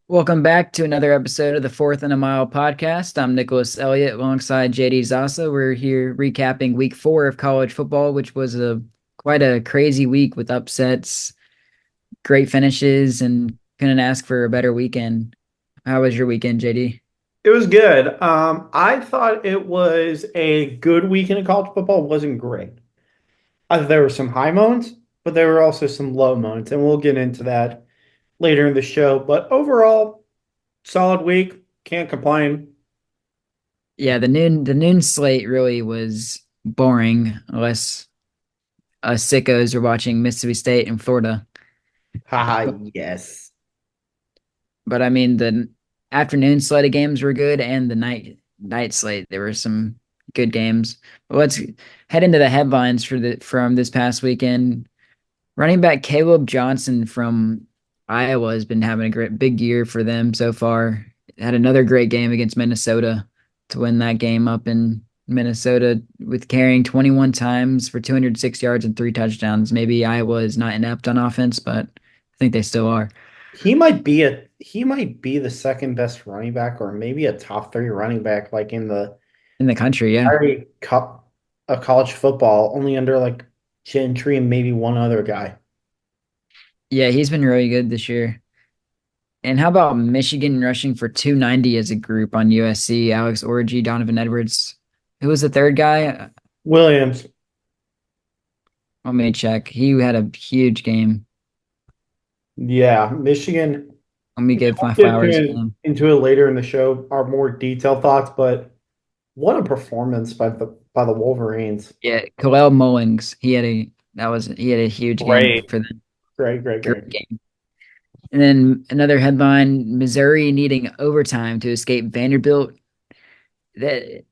Welcome back to another episode of the Fourth and a Mile podcast. I'm Nicholas Elliott alongside JD Zasa. We're here recapping week 4 of college football, which was a quite a crazy week with upsets, great finishes, and couldn't ask for a better weekend. How was your weekend, JD? It was good. I thought it was a good weekend of college football. It wasn't great. There were some high moments, but there were also some low moments, and we'll get into that later in the show. But overall, solid week. Can't complain. Yeah, the noon slate really was boring unless us sickos are watching Mississippi State and Florida. Haha, yes. But I mean, the afternoon slate of games were good, and the night slate there were some good games. But let's head into the headlines from this past weekend. Running back Caleb Johnson from Iowa has been having a great big year for them so far. Had another great game against Minnesota to win that game up in Minnesota with carrying 21 times for 206 yards and 3 touchdowns. Maybe Iowa is not inept on offense, but I think they still are He might be the second best running back, or maybe a top three running back, like in the in the country. Yeah. entirety cup of college football, only under like Gentry and maybe one other guy. Yeah, he's been really good this year. And how about Michigan rushing for 290 as a group on USC? Alex Orji, Donovan Edwards. Who was the third guy? Williams. Let me check. He had a huge game. Yeah, Michigan. Let me We'll give my get flowers to him. into it later in the show, our more detailed thoughts, but what a performance by the Wolverines. Yeah, Khalil Mullings. He had a huge game Great, for them. great, great, great. Great game. And then another headline: Missouri needing overtime to escape Vanderbilt. That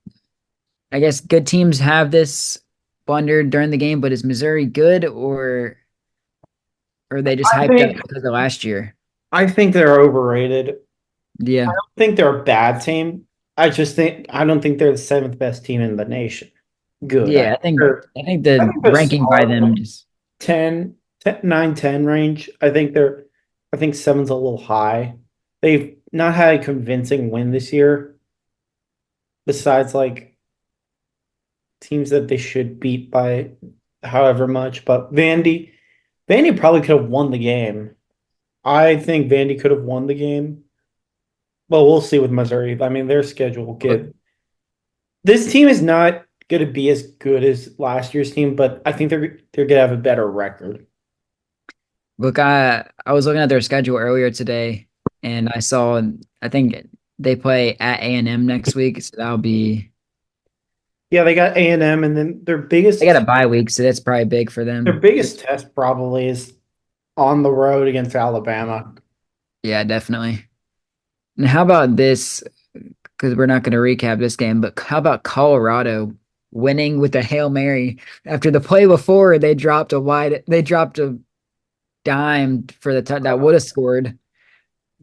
I guess good teams have this blunder during the game, but is Missouri good or are they just I hyped up think because of last year? I think they're overrated. Yeah. I think they're a bad team. I don't think they're the seventh best team in the nation. Good. Yeah, I think I the think they're ranking by solid them just 10, 10, 9, 10 range. I think seven's a little high. They've not had a convincing win this year, besides like teams that they should beat by however much. But Vandy probably could have won the game. I think Vandy could have won the game. Well, we'll see with Missouri. I mean, their schedule will look, get. This team is not going to be as good as last year's team, but I think they're going to have a better record. I was looking at their schedule earlier today and I think they play at A&M next week, so that'll be Yeah, they got A&M, and then they got a bye week, so that's probably big for their them. biggest test probably is on the road against Alabama. Yeah, definitely. And how about this? Because we're not going to recap this game, but how about Colorado winning with a Hail Mary after the play before they dropped a dime for the that would have scored,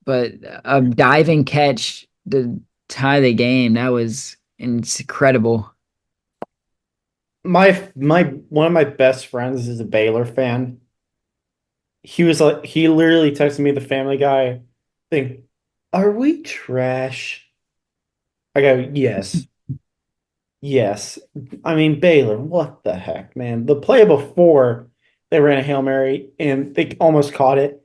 but a diving catch to tie the game, that was incredible. My one of my best friends is a Baylor fan. He literally texted me the Family Guy thing. Are we trash? I go, yes. Yes. I mean, Baylor, what the heck, man? The play before they ran a Hail Mary and they almost caught it.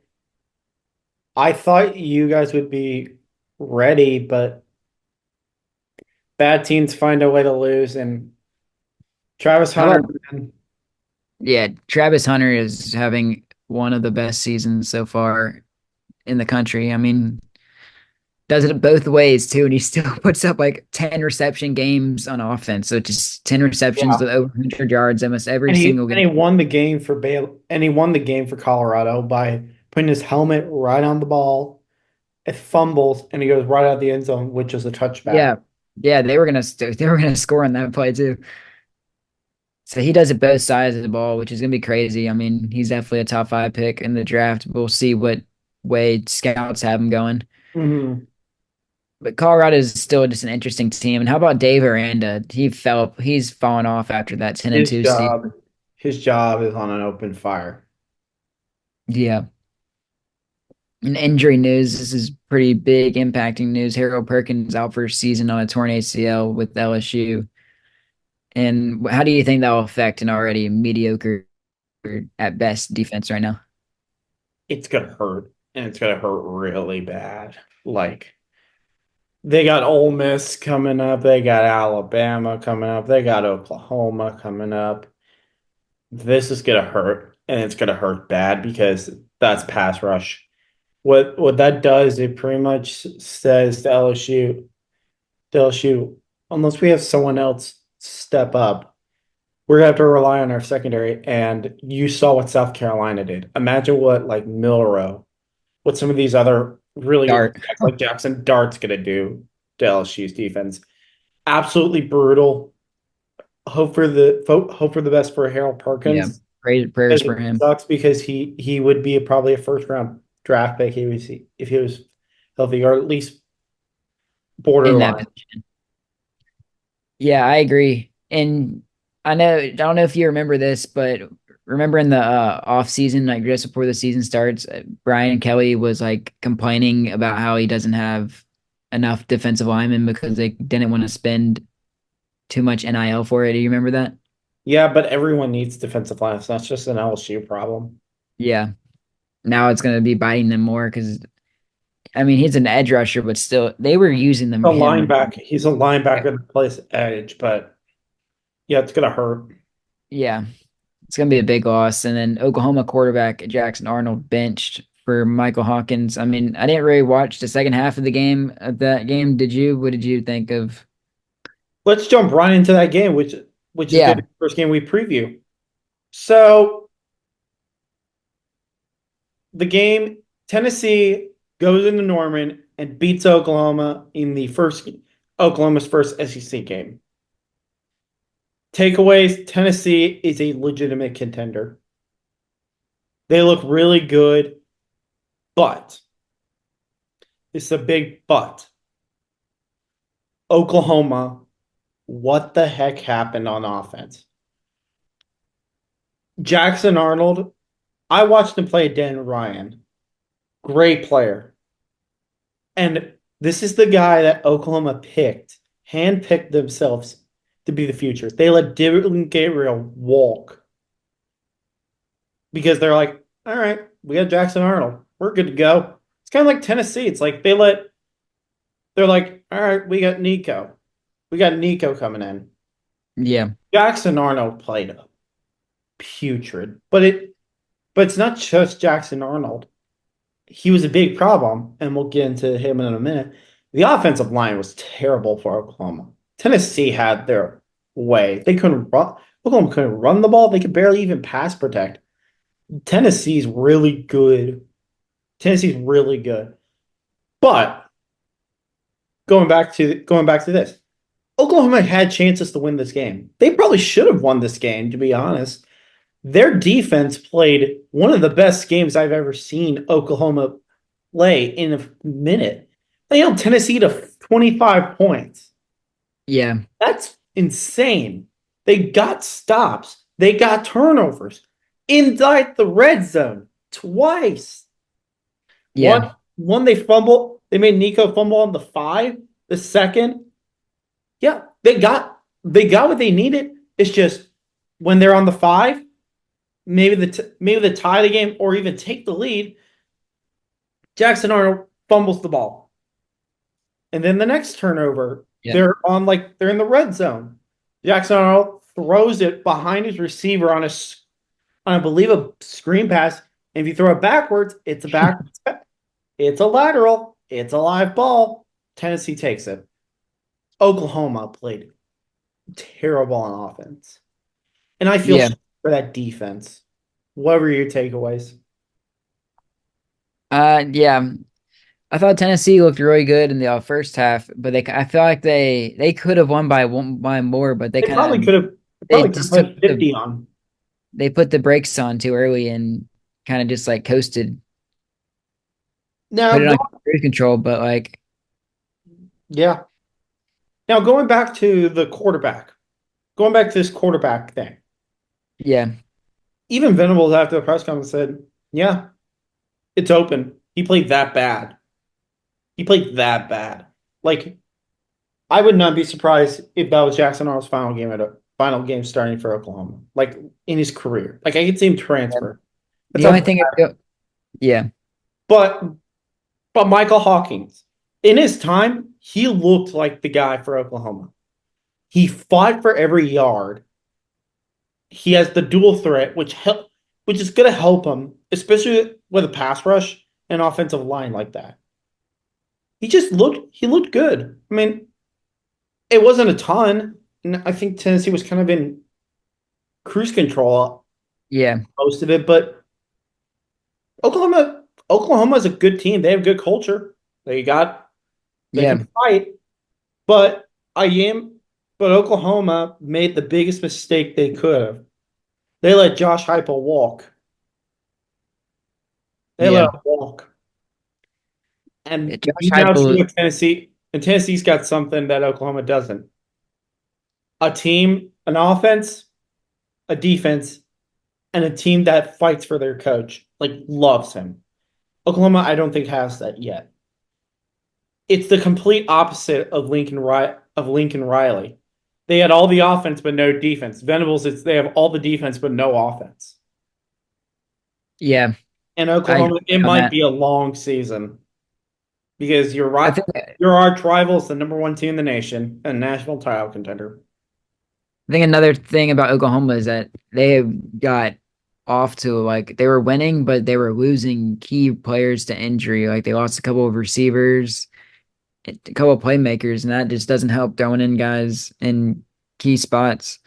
I thought you guys would be ready, but bad teams find a way to lose. And Travis How Hunter, about man, yeah, Travis Hunter is having one of the best seasons so far in the country. I mean, does it both ways too, and he still puts up like 10 reception games on offense. So just 10 receptions yeah. with over 100 yards almost every And he single and game. he won the game for Baylor, and he won the game for Colorado by putting his helmet right on the ball. It fumbles, and he goes right out of the end zone, which is a touchback. Yeah. Yeah, they were gonna score on that play too. So he does it both sides of the ball, which is gonna be crazy. I mean, he's definitely a top 5 pick in the draft. We'll see what way scouts have him going. Mhm. But Colorado is still just an interesting team. And how about Dave Aranda? He's fallen off after that 10 and His 2 season. job, his job is on an open fire. Yeah. In injury news, this is pretty big impacting news. Harold Perkins out for a season on a torn ACL with LSU. And how do you think that will affect an already mediocre at best defense right now? It's gonna hurt, and it's gonna hurt really bad. Like they got Ole Miss coming up, they got Alabama coming up, they got Oklahoma coming up. This is gonna hurt, and it's gonna hurt bad because that's pass rush. What that does, it pretty much says to LSU, unless we have someone else step up, we're gonna have to rely on our secondary. And you saw what South Carolina did. Imagine what like Milrow, what some of these other really good Dart. quarterbacks like Jackson Dart's gonna do to LSU's defense. Absolutely brutal. Hope for the best for Harold Yeah. Perkins. Prayers Because for it him sucks because he would be probably a first round draft pick if he was healthy, or at least in that borderline. position. Yeah, I agree. And I don't know if you remember this, but remember in the off season, like just before the season starts, Brian Kelly was like complaining about how he doesn't have enough defensive linemen because they didn't want to spend too much NIL for it. Do you remember that? Yeah, but everyone needs defensive line. It's not just an LSU problem. Yeah. Now it's going to be biting them more because I mean he's an edge rusher, but still they were using A them him. linebacker. He's a linebacker that plays edge, but yeah, it's gonna hurt. Yeah, it's going to be a big loss. And then Oklahoma quarterback Jackson Arnold benched for Michael Hawkins. I mean, I didn't really watch the second half of the game of that game. Did you? What did you think of? Let's jump right into that game, which is gonna be Yeah, the first game we preview. So the game, Tennessee goes into Norman and beats Oklahoma in the first Oklahoma's first SEC game. Takeaways, Tennessee is a legitimate contender. They look really good, but it's a big but. Oklahoma, what the heck happened on offense? Jackson Arnold, I watched him play Dan Ryan. Great player. And this is the guy that Oklahoma handpicked themselves to be the future. They let Dylan Gabriel walk because they're like, all right, we got Jackson Arnold. We're good to go. It's kind of like Tennessee. It's like they're like, all right, we got Nico. We got Nico coming in. yeah, Jackson Arnold played putrid, but it's not just Jackson Arnold. He was a big problem, and we'll get into him in a minute. The offensive line was terrible for Oklahoma. Tennessee had their way. They couldn't run. Oklahoma couldn't run the ball. They could barely even pass protect. Tennessee's really good. Tennessee's really good. But going back to this, Oklahoma had chances to win this game. They probably should have won this game, to be honest. Their defense played one of the best games I've ever seen Oklahoma play in a minute. They held Tennessee to 25 points. yeah, That's insane. They got stops. They got turnovers inside the red zone twice. One, yeah, one they fumbled. They made Nico fumble on the 5. The second, yeah, they got what they needed. It's just when they're on the 5, maybe the tie the game or even take the lead. Jackson Arnold fumbles the ball, and then the next turnover, yeah, they're in the red zone. Jackson Arnold throws it behind his receiver on I believe a screen pass. And if you throw it backwards, it's a lateral, it's a live ball. Tennessee takes it. Oklahoma played terrible on offense, and I feel yeah. sorry for that defense. What were your takeaways? Yeah. I thought Tennessee looked really good in the first half, but I feel like they could have won by one by more, but They probably could have they probably could have just took put 50 on. they put the brakes on too early and kind of just like coasted, Now put it go on cruise control. But like, Yeah. Now going back to the quarterback. Going back to this quarterback thing. yeah, Even Venables after the press conference said, "Yeah, it's open. He played that bad. He played that bad. Like I would not be surprised if that was Jackson Arnold's final game starting for Oklahoma, like in his career. Like I could see him Yeah. transfer. That's The only how. thing, yeah, But Michael Hawkins, in his time, he looked like the guy for Oklahoma. He fought for every yard. He has the dual threat, which is going to help him, especially with a pass rush and offensive line like that. He looked good. I mean, it wasn't a ton. And I think Tennessee was kind of in cruise control yeah, most of it, but Oklahoma is a good team. They have good culture. They yeah, can fight, but I am but Oklahoma made the biggest mistake they could have. They let Josh Heupel walk. They let yeah. him walk. Yeah, And Josh you now see Heupel, what Tennessee and Tennessee's got something that Oklahoma doesn't. A team, an offense, a defense, and a team that fights for their coach, like loves him. Oklahoma, I don't think has that yet. It's the complete opposite of Lincoln Riley. They had all the offense but no defense. Venables, they have all the defense but no offense. yeah, And I Oklahoma, agree it on might that. be a long season because you're I right. think Your arch rival is the number one team in the nation and national title contender. I think another thing about Oklahoma is that they got off to like they were winning, but they were losing key players to injury. Like they lost a couple of receivers, a couple of playmakers, and that just doesn't help throwing in guys in key spots.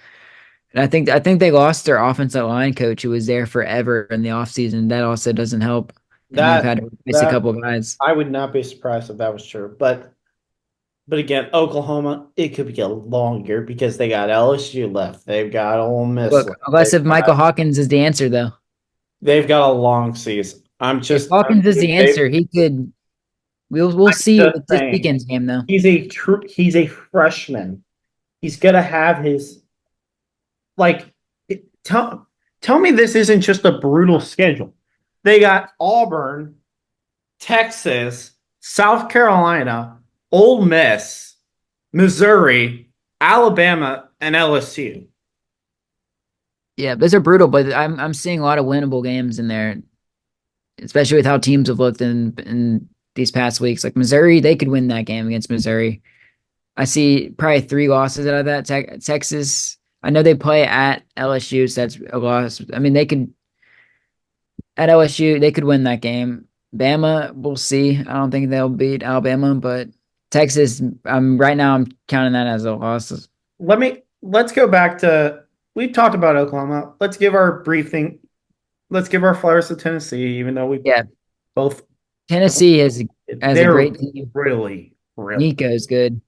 And I think they lost their offensive line coach who was there forever in the offseason. That also doesn't help. And they've That had to replace a that couple of guys. I would not be surprised if that was true. But again, Oklahoma, it could be a long year because they got LSU left. They've got Ole Miss Look, left. unless if Michael Hawkins is the answer though. They've got a long season. If Hawkins is the answer, he could we'll I'm see just with this saying, weekend's game though. he's a freshman. He's gonna have his like tell me this isn't just a brutal schedule. They got Auburn, Texas, South Carolina, Ole Miss, Missouri, Alabama, and LSU. Yeah, those are brutal, but I'm seeing a lot of winnable games in there, especially with how teams have looked in these past weeks. Like Missouri, they could win that game against Missouri. I see probably three losses out of that. Texas, I know they play at LSU, so that's a loss. I mean, they could at LSU, they could win that game. Bama, we'll see. I don't think they'll beat Alabama, but Texas, right now I'm counting that as a loss. Let's go back to we've talked about Oklahoma. Let's give our briefing. Let's give our flowers to Tennessee, even though we Yeah, both Tennessee has a they're great team. really Nico's good.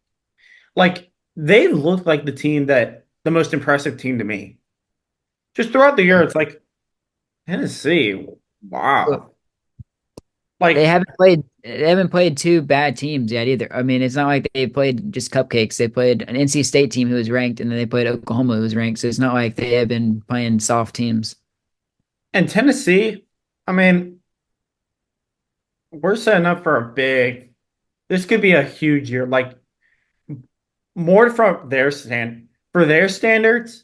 like they look like the most impressive team to me. Just throughout the year, it's like Tennessee. Wow. Like They haven't played two bad teams yet either. I mean, it's not like they played just cupcakes. They played an NC State team who was ranked, and then they played Oklahoma who was ranked. So it's not like they have been playing soft teams. and Tennessee, I mean, we're setting up for a big this could be a huge year. Like more from for their standards,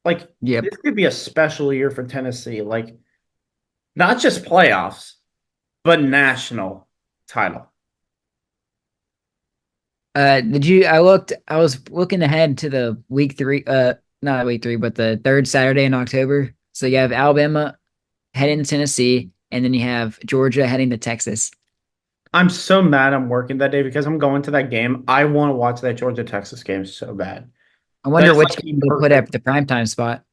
like Yep. this could be a special year for Tennessee. Like not just playoffs, but national title. I was looking ahead to the week three, not week three, but the third Saturday in October. So you have Alabama heading to Tennessee, and then you have Georgia heading to Texas. I'm so mad I'm working that day because I'm going to that game. I want to watch that Georgia Texas game so bad. I wonder That's which like game the they put perfect. at the primetime spot.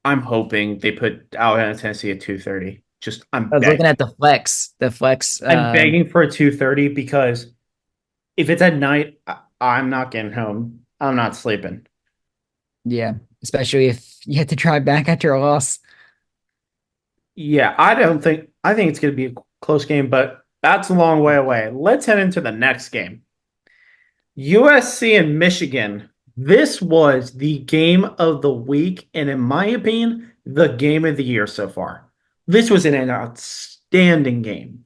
I'm hoping they put Alabama Tennessee at 2:30. Just I was looking at the flex. The flex. I'm begging for a 2:30 because if it's at night, I'm not getting home. I'm not sleeping. Yeah, especially if you have to drive back after a loss. Yeah, I think it's going to be a close game, but that's a long way away. Let's head into the next game. USC and Michigan. This was the game of the week, and in my opinion, the game of the year so far. This was an outstanding game.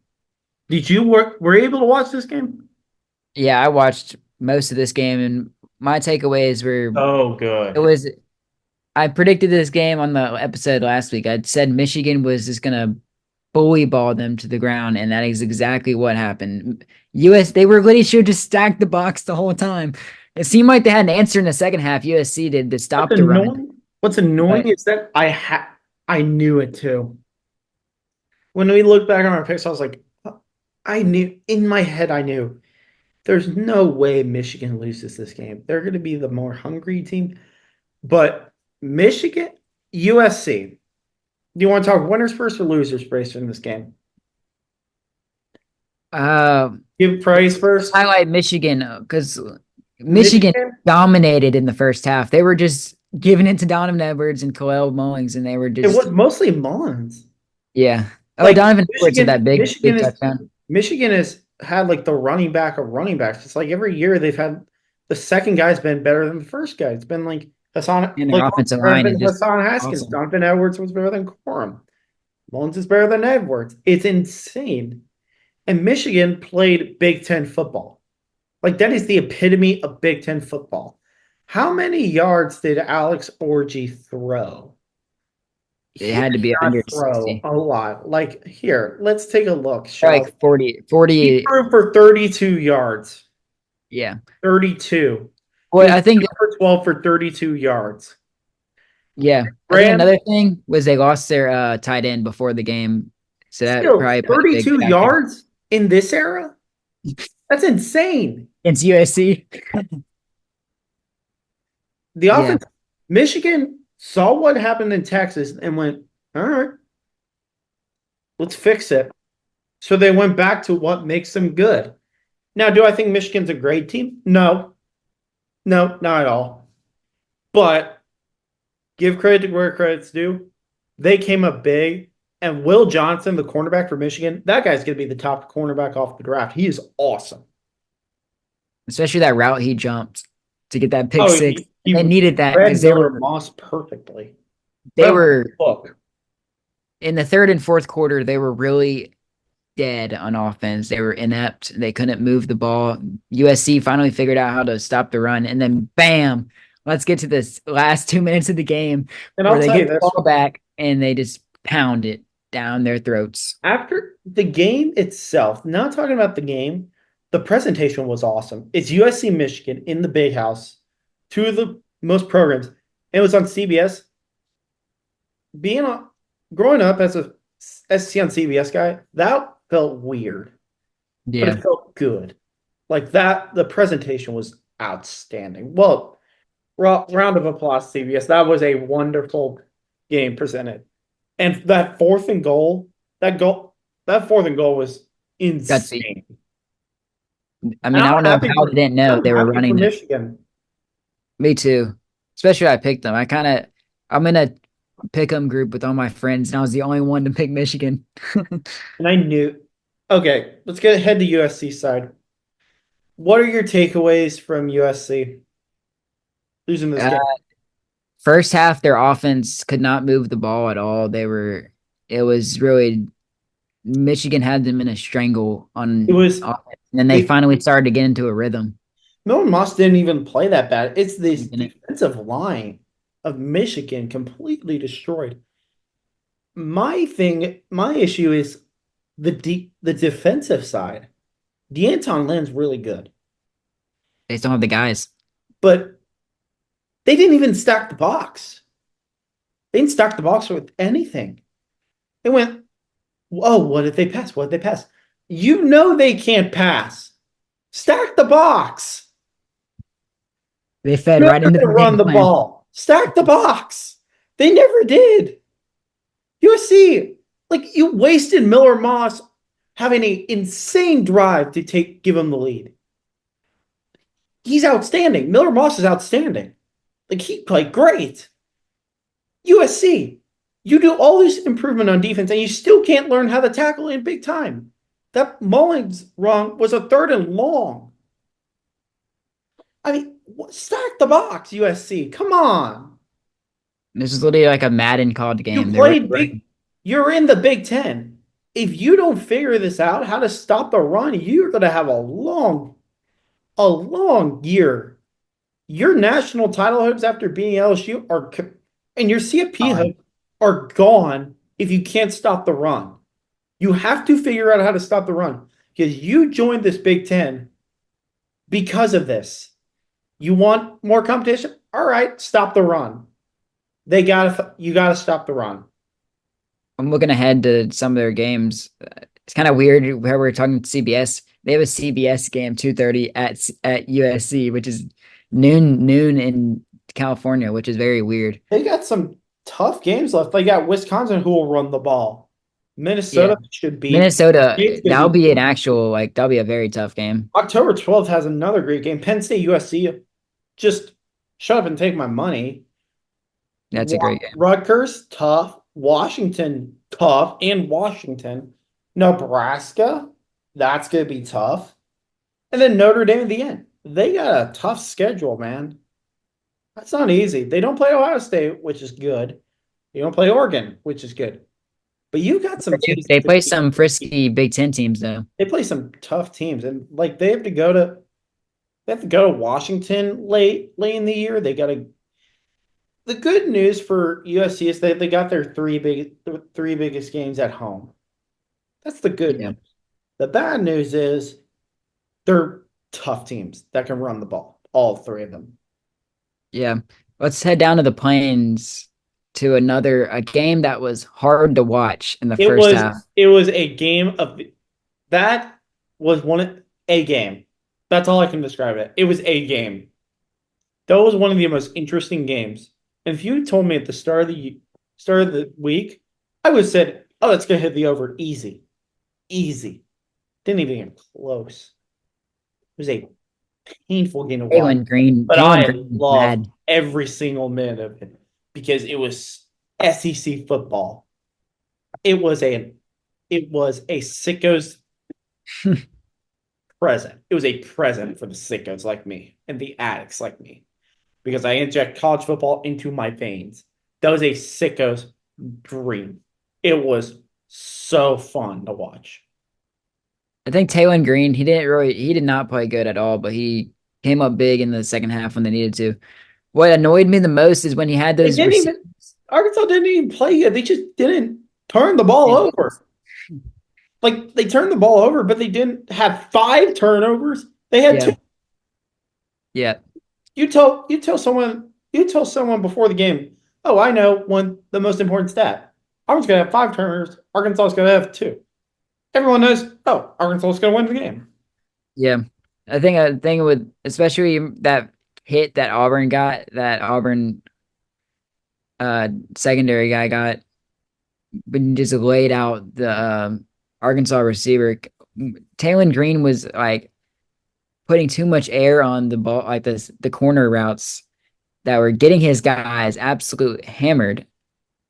Did you were you able to watch this game? Yeah, I watched most of this game, and my takeaways were Oh, it good. was I predicted this game on the episode last week. I said Michigan was just gonna bully ball them to the ground, and that is exactly what happened. They were literally should just stack the box the whole time. It seemed like they had an answer in the second half. USC did to What's stop the run, annoying? What's annoying but is that I knew it too. When we look back on our picks, I was like, I knew in my head. I knew there's no way Michigan loses this game. They're going to be the more hungry team. But Michigan, USC. Do you want to talk winners first or losers first in this game? uh, Give praise let's first. highlight Michigan because Michigan Michigan. dominated in the first half. They were just giving it to Donovan Edwards and Khalil Mullings, and they were It was just mostly Mullins. yeah. Oh, Like Donovan Edwards had Michigan, that big touchdown. Michigan has had like the running back of running backs. It's like every year they've had the second guy's been better than the first guy. It's been like Hassan, And their like offensive better line is than just Hassan Haskins. awesome. Donovan Edwards was better than Corum. Mullins is better than Edwards. It's insane. And Michigan played Big Ten football. Like that is the epitome of Big Ten football. How many yards did Alex Orgy throw? It He had to did be under not throw 60. a lot. Like here, let's take a look, shall we? Like 40, He 40. threw for 32 yards. Yeah. 32. He Well, was I think 2 for 12 for 32 yards. yeah. I think Ran another thing was they lost their tight end before the game. So that still probably played a big 32 factor yards in this era? That's insane. against USC. The Yeah. offense, Michigan saw what happened in Texas and went, all right, let's fix it. So they went back to what makes them good. Now, do I think Michigan's a great team? No, no, not at all. But give credit to where credit's due. They came up big. And Will Johnson, the cornerback for Michigan, that guy's going to be the top cornerback off the draft. He is awesome. Especially that route he jumped to get that pick Oh, six. he They needed that read because Miller Moss perfectly. they That was were a book. in the third and fourth quarter, they were really dead on offense. They were inept. They couldn't move the ball. USC finally figured out how to stop the run, and then bam, let's get to this last 2 minutes of the game And where I'll they tell you get the this ball back and they just pound it down their throats. after the game itself, not talking about the game, the presentation was awesome. It's USC Michigan in the big house, two of the most programs. It was on CBS. Being on growing up as a SC on CBS guy, that felt weird, but Yeah, it felt good. Like that, the presentation was outstanding. Well, round of applause, CBS. That was a wonderful game presented. And that fourth and goal was gutsy. insane. I And mean, I don't know how they didn't know I'm they were happy for running that. Michigan. Me too. Especially I picked them. I'm in a pick 'em group with all my friends, and I was the only one to pick Michigan. And I knew. Okay, let's get ahead to USC side. What are your takeaways from USC losing this Uh, game? First half, their offense could not move the ball at all. It was really Michigan had them in a strangle It on was offense, and then they they finally started to get into a rhythm. Milton Moss didn't even play that bad. It's this And it, defensive line of Michigan completely destroyed. My issue is the defensive side. D'Anton Lynn's really good, they still have the guys. but they didn't even stack the box. They didn't stack the box with anything. They went, oh, what did they pass? What did they pass? You know they can't pass. Stack the box. They fed You know right they're into going the to run game the plan. ball. Stack the box. They never did. USC, like you wasted Miller Moss having an insane drive to give him the lead. He's outstanding. Miller Moss is outstanding. Like he played great. USC, you do all this improvement on defense and you still can't learn how to tackle in big time. That Mullins wrong was a third and long. I mean, stack the box, USC. Come on. This is literally like a Madden called You game. They were played big. You're in the Big Ten. if you don't figure this out, how to stop the run, you're going to have a long year. Your national title hopes after beating LSU and your CFP Gone. hopes are gone if you can't stop the run. You have to figure out how to stop the run because you joined this Big Ten because of this. You want more competition? All right, stop the run. You gotta stop the run. I'm looking ahead to some of their games. It's kind of weird where we're talking CBS. They have a CBS game 2:30 at USC, which is noon in California, which is very weird. They got some tough games left. They got Wisconsin who will run the ball. Yeah, Minnesota should beat. Minnesota. State's gonna That'll be be an actual like that'll be a very tough game. October 12th has another great game. Penn State USC. Just shut up and take my money. That's a great game. Rutgers, tough. Washington, tough. And Washington. Nebraska, that's going to be tough. And then Notre Dame at the end. They got a tough schedule, man. That's not easy. They don't play Ohio State, which is good. They don't play Oregon, which is good. But you got some teams They that play some frisky Big Ten teams though. they play some tough teams, and like they have to go to Washington late in the year. They got to. The good news for USC is that they got their three biggest games at home. That's the good Yeah, news. The bad news is they're tough teams that can run the ball, all three of them. yeah. Let's head down to the plains to a game that was hard to watch in the It first was half. it was a game of that was one a game. That's all I can describe it. It was a game. That was one of the most interesting games. And if you told me at the start of the week, I would have said, "Oh, it's gonna hit the over easy, easy." Didn't even get close. It was a painful game to watch, but Taylor I Green is loved bad. every single minute of it because it was SEC football. It was a it was a sicko's present. It was a present for the sickos like me and the addicts like me because I inject college football into my veins. That was a sicko's dream. It was so fun to watch. I think Taylor Green, he did not play good at all, but he came up big in the second half when they needed to. What annoyed me the most is when he had They those didn't receivers. even Arkansas didn't even play yet. They just didn't turn the ball over. Like they turned the ball over, but they didn't have five turnovers. They had two. Yeah, yeah. You tell someone before the game, oh, I know the most important stat. Auburn's gonna have five turnovers, Arkansas is gonna have two. Everyone knows, oh, Arkansas is gonna win the game. Yeah. I think with especially that hit that Auburn got, that Auburn secondary guy got when he just laid out the Arkansas receiver. Taylor Green was like putting too much air on the ball, like the corner routes that were getting his guys absolutely hammered.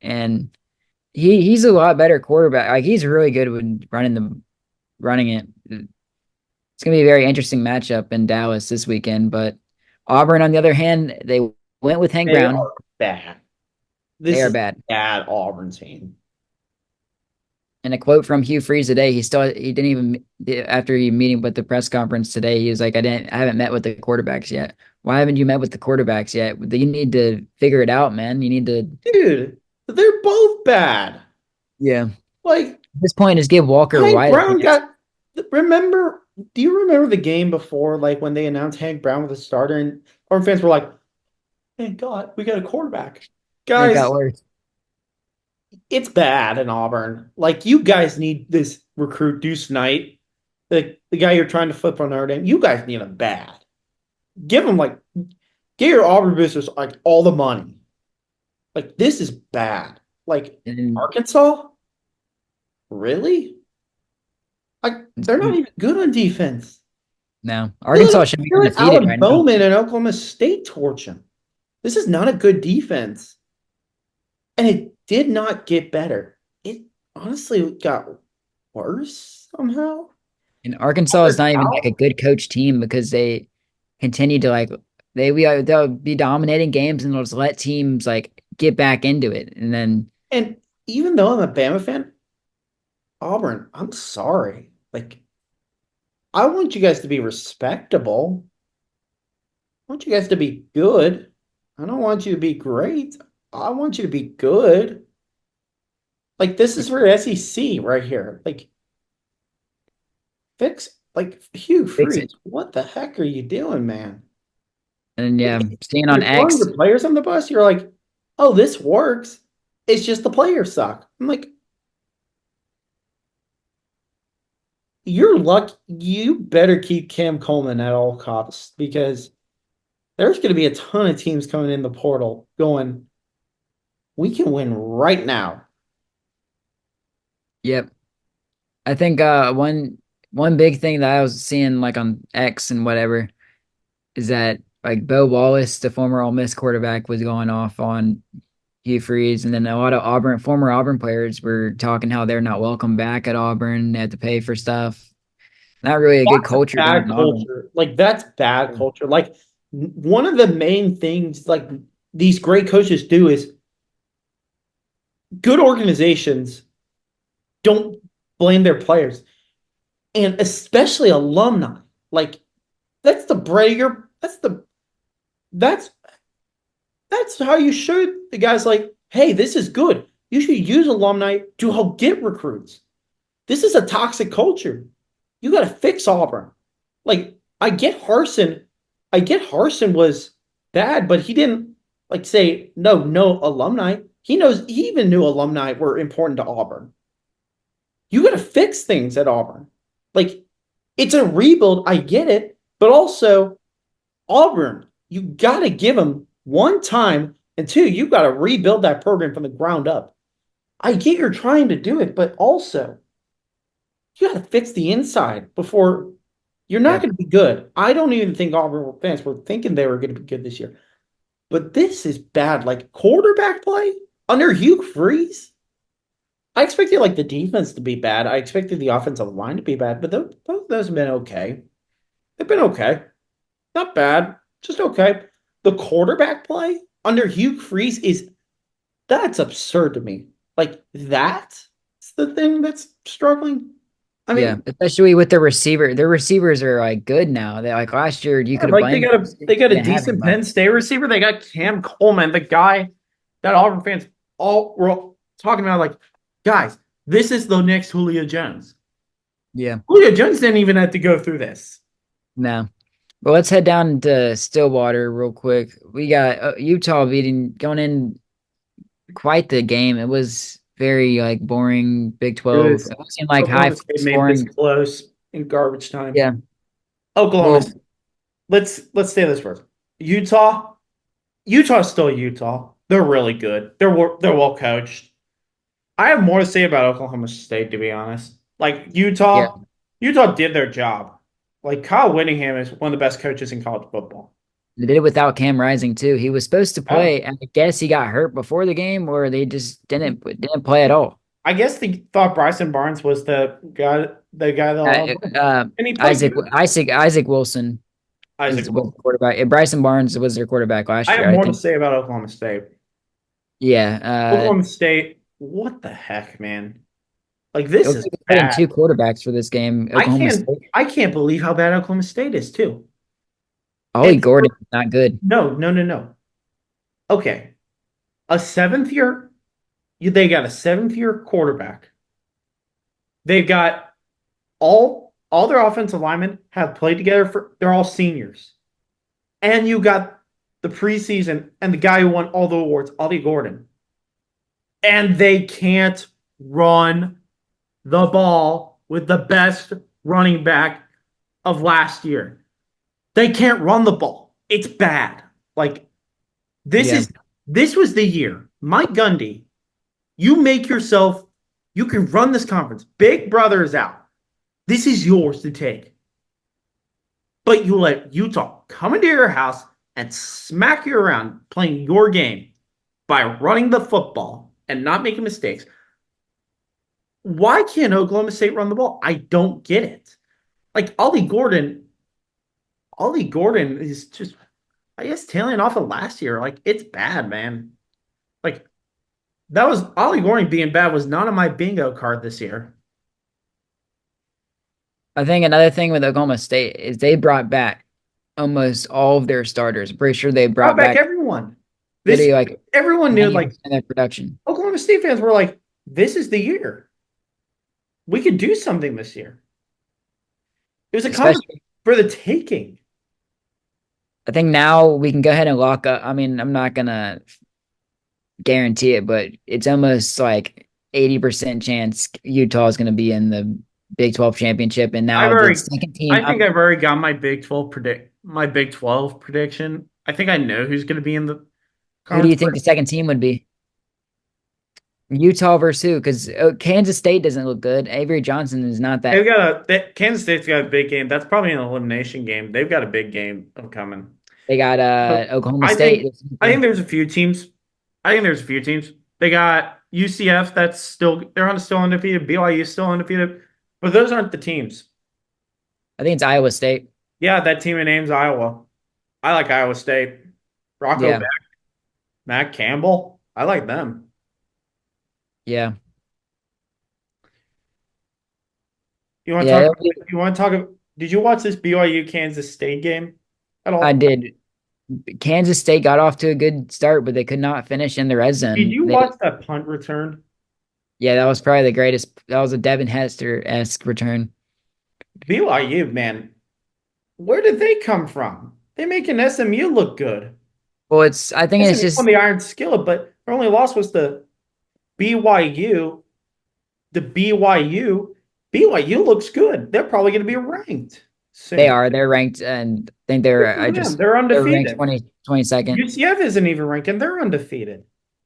And he's a lot better quarterback. Like he's really good when running it. It's gonna be a very interesting matchup in Dallas this weekend. But Auburn, on the other hand, they went with Hank They Brown. are bad. They This are is bad. bad Auburn team. And a quote from Hugh Freeze today, he didn't even after he meeting with the press conference today, he was like, I haven't met with the quarterbacks yet. Why haven't you met with the quarterbacks yet? You need to figure it out, man. You need to. Dude, they're both bad. Yeah. At Like this point is give Walker Hank wide Brown chance. got remember do you remember the game before, like when they announced Hank Brown was the starter and Auburn fans were like, thank God, we got a quarterback. And it got Guys, worse. it's bad in Auburn. Like you guys need this recruit Deuce Knight, the guy you're trying to flip on Notre Dame. You guys need him bad. Give him like get your Auburn boosters like all the money. Like this is bad. Like And Arkansas, really? Like they're not even good on defense. no, They Arkansas let, should be they let undefeated Alan right now. Bowman and Oklahoma State torch him. This is not a good defense. And it did not get better. It honestly got worse somehow. And Arkansas is not even like a Out. good coach team because they continue to like they'll be dominating games and they'll just let teams like get back into it. And then And even though I'm a Bama fan, Auburn, I'm sorry. Like, I want you guys to be respectable. I want you guys to be good. I don't want you to be great. I want you to be good. Like, this is for SEC right here. Like, Hugh Fix it. Freeze. What the heck are you doing, man? And yeah, seeing on You're throwing X, your players on the bus. You're like, oh, this works. It's just the players suck. I'm like, you're lucky. You better keep Cam Coleman at all costs because there's going to be a ton of teams coming in the portal going, we can win right now. yep. I think one big thing that I was seeing like on X and whatever is that like Bo Wallace, the former Ole Miss quarterback, was going off on Hugh Freeze, and then a lot of former Auburn players were talking how they're not welcome back at Auburn. They have to pay for stuff. Not really a good That's culture there bad in Auburn. culture. Like, that's bad culture. Like, one of the main things, like, these great coaches do is good organizations don't blame their players, and especially alumni. Like, that's the bread of your, that's that's how you show the guys like, hey, this is good. You should use alumni to help get recruits. This is a toxic culture. You got to fix Auburn. Like, I get Harson was bad, but he didn't like say no alumni. He even knew alumni were important to Auburn. You got to fix things at Auburn. Like, it's a rebuild. I get it, but also Auburn, you got to give them one time, and two, you got to rebuild that program from the ground up. I get you're trying to do it, but also you got to fix the inside before you're not Yep. going to be good. I don't even think Auburn fans were thinking they were going to be good this year, but this is bad. Like, quarterback play under Hugh Freeze. I expected like the defense to be bad. I expected the offensive line to be bad, but both of those have been okay. They've been okay. Not bad, just okay. The quarterback play under Hugh Freeze is that's absurd to me. Like, that's the thing that's struggling. I Yeah, mean, especially with the receiver. Their receivers are like good now. They like last year you could have like blamed them. they got They a didn't have decent anybody. Penn State receiver. They got Cam Coleman, the guy that Auburn fans all were all talking about. Like, guys, this is the next Julio Jones. Yeah, Julio Jones didn't even have to go through this. no. But let's head down to Stillwater real quick. We got Utah beating going in quite the game. It was very like boring Big It 12. was It seemed like high Oklahoma State made this scoring. close in garbage time. Yeah. Oklahoma. Well, Let's say this first. Utah. Utah's still Utah. They're really good. They're well coached. I have more to say about Oklahoma State, to be honest. Like, yeah. Utah did their job. Like, Kyle Whittingham is one of the best coaches in college football. They did it without Cam Rising too. He was supposed to Yeah. play, and I guess he got hurt before the game, or they just didn't play at all. I guess they thought Bryson Barnes was the guy Uh, that uh, and he played good. Isaac Wilson Isaac was Wilson. the quarterback. Bryson Barnes was their quarterback I last have year, I more to think. say about Oklahoma State. Yeah, Oklahoma State, what the heck, man? Like, it this looks is like they're putting bad. two quarterbacks for this game. Oklahoma State. I can't believe how bad Oklahoma State is too. Ollie It's Gordon is not good. no. Okay, a seventh year. They got a seventh year quarterback. They've got all their offensive linemen have played together for. They're all seniors, and you got the preseason and the guy who won all the awards, Ollie Gordon, and they can't run the ball with the best running back of last year. They can't run the ball. It's bad. Like, this Yeah, is this was the year. Mike Gundy, you make yourself, you can run this conference. Big brother is out. This is yours to take. But you let Utah come into your house and smack you around playing your game by running the football and not making mistakes. Why can't Oklahoma State run the ball? I don't get it. Like, Ollie Gordon is just, I guess, tailing off of last year. Like, it's bad, man. Like, that was Ollie Gordon being bad was not on my bingo card this year. I think another thing with Oklahoma State is they brought back almost all of their starters. I'm pretty sure they Brought brought back back everyone. This literally like everyone knew like 90% of their production. Oklahoma State fans were like, this is the year. We could do something this year. It was a conference Especially, for the taking. I think now we can go ahead and lock up. I mean, I'm not gonna guarantee it, but it's almost like 80% chance Utah is gonna be in the Big 12 championship. And I've now the already second team I up, think I've already got my Big 12 prediction. I think I know who's going to be in the who do conference. you think the second team would be? Utah versus who? Because Kansas State doesn't look good. Avery Johnson is not that. Kansas State's got a big game. That's probably an elimination game. They've got a big game upcoming. They got But Oklahoma I State think this I think weekend. there's a few teams. I think there's a few teams. They got UCF that's still undefeated. BYU is still undefeated. But those aren't the teams. I think it's Iowa State. Yeah, that team in name's Iowa. I like Iowa State. Rocco Yeah, Beck, Matt Campbell. I like them. yeah, You want to yeah. talk? You want to talk? Did you watch this BYU Kansas State game at I all? did. Kansas State got off to a good start, but they could not finish in the red Did zone. you They, watch that punt return? yeah, that was probably the greatest. That was a Devin Hester-esque return. BYU, man, where did they come from? They making SMU look good. Well, it's. I think it's SMU won just the Iron Skillet, but their only loss was the BYU. The BYU. BYU looks good. They're probably going to be ranked they soon. are. They're ranked, and I think Good they're. for I them. just They're they're ranked undefeated. 22nd. UCF isn't even ranked, and they're undefeated.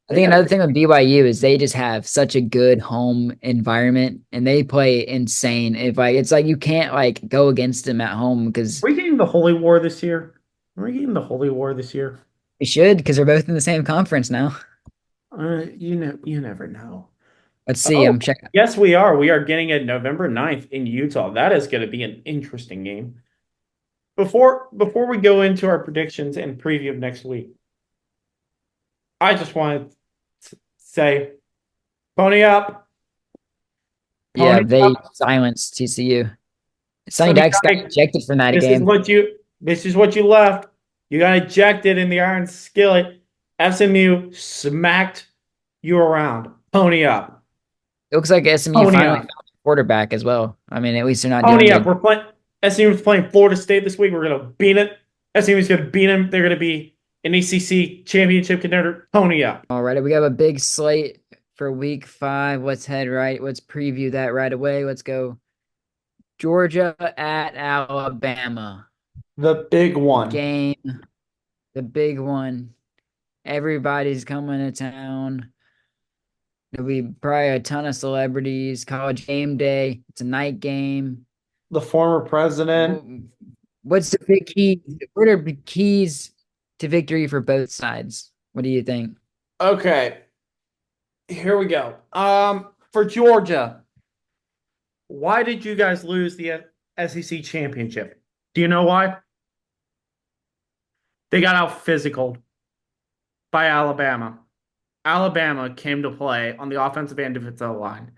I They think got another thing with BYU is they just have such a good home environment and they play insane. If like it's like you can't like go against them at home because Are we getting the Holy War this year? Are we getting the Holy War this year? we should because they're both in the same conference now. You never know. Let's see. Oh, I'm checking. yes, we are. We are getting it November 9th in Utah. That is going to be an interesting game. Before we go into our predictions and preview of next week, I just want to say, pony up, Yeah, pony they up. silenced TCU. Sonny Sonny Dykes got Dykes, ejected from that this is game. what you left. You got ejected in the Iron Skillet. SMU smacked you around. Pony up. It looks like SMU Pony finally up. found a quarterback as well. I mean, at least they're not doing Pony up. good. We're playing. SMU's playing Florida State this week. We're gonna beat it. SMU's gonna beat them. They're gonna be an ACC championship contender. Pony up. All right, we have a big slate for week 5. Let's head right. Let's preview that right away. Let's go Georgia at Alabama. The big one. Game, the big one. Everybody's coming to town. There'll be probably a ton of celebrities. College game day. It's a night game. The former president. What's the big key? What are the keys to victory for both sides? What do you think? Okay, here we go. For Georgia, why did you guys lose the SEC championship? Do you know why? They got out physical by Alabama. Alabama came to play on the offensive and defensive line.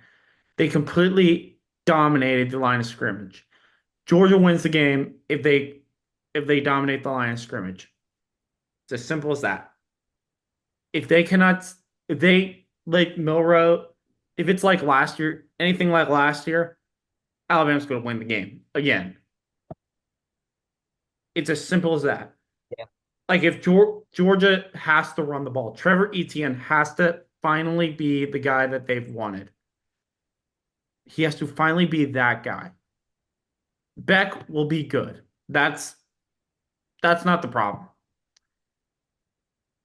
They completely dominated the line of scrimmage. Georgia wins the game if they dominate the line of scrimmage. It's as simple as that. If they cannot, if they like Milrow, if it's like last year, anything like last year, Alabama's going to win the game again. It's as simple as that. Yeah. Like if Georgia has to run the ball, Trevor Etienne has to finally be the guy that they've wanted. He has to finally be that guy. Beck will be good. That's not the problem.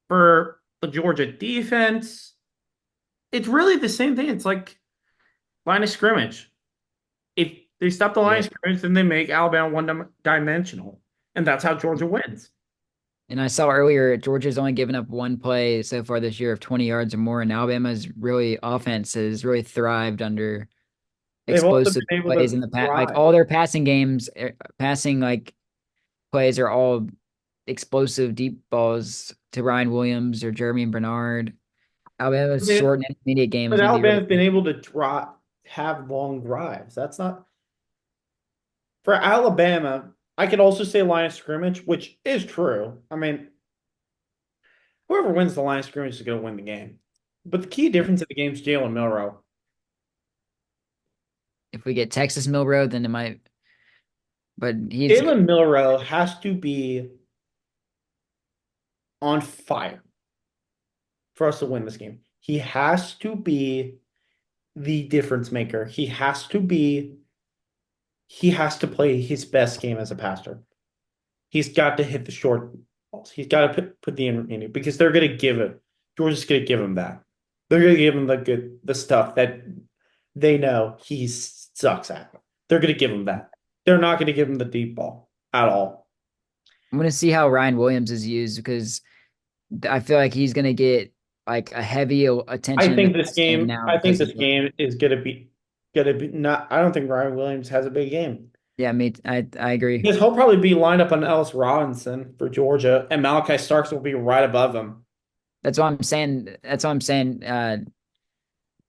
For the Georgia defense, it's really the same thing. It's like line of scrimmage. If they stop the line Yeah. of scrimmage, then they make Alabama one-dimensional, and that's how Georgia wins. And I saw earlier Georgia's only given up one play so far this year of 20 yards or more, and Alabama's really offense has really thrived under They've also explosive been able plays to in the past. Like thrive. all their passing games, passing like plays are all explosive deep balls to Ryan Williams or Jeremy Bernard. Alabama's They- short and intermediate game But is going to be really Alabama's been good. able to have long drives. That's not For Alabama, I could also say line of scrimmage, which is true. I mean, whoever wins the line of scrimmage is going to win the game. But the key difference in the game is Jalen Milrow. If we get Texas Milrow, then it might. But he's Jalen Milrow has to be on fire for us to win this game. He has to be the difference maker. He has to play his best game as a passer. He's got to hit the short balls. He's got to put the in it because they're going to give it. Georgia's going to give him that. They're going to give him the stuff that they know he sucks at. They're going to give him that. They're not going to give him the deep ball at all. I'm gonna see how Ryan Williams is used because I feel like he's gonna get like a heavy attention in the pass game now I think because of this game is going to be not. I don't think Ryan Williams has a big game. yeah, I agree. Because he'll probably be lined up on Ellis Robinson for Georgia, and Malachi Starks will be right above him. That's what I'm saying. That's what I'm saying.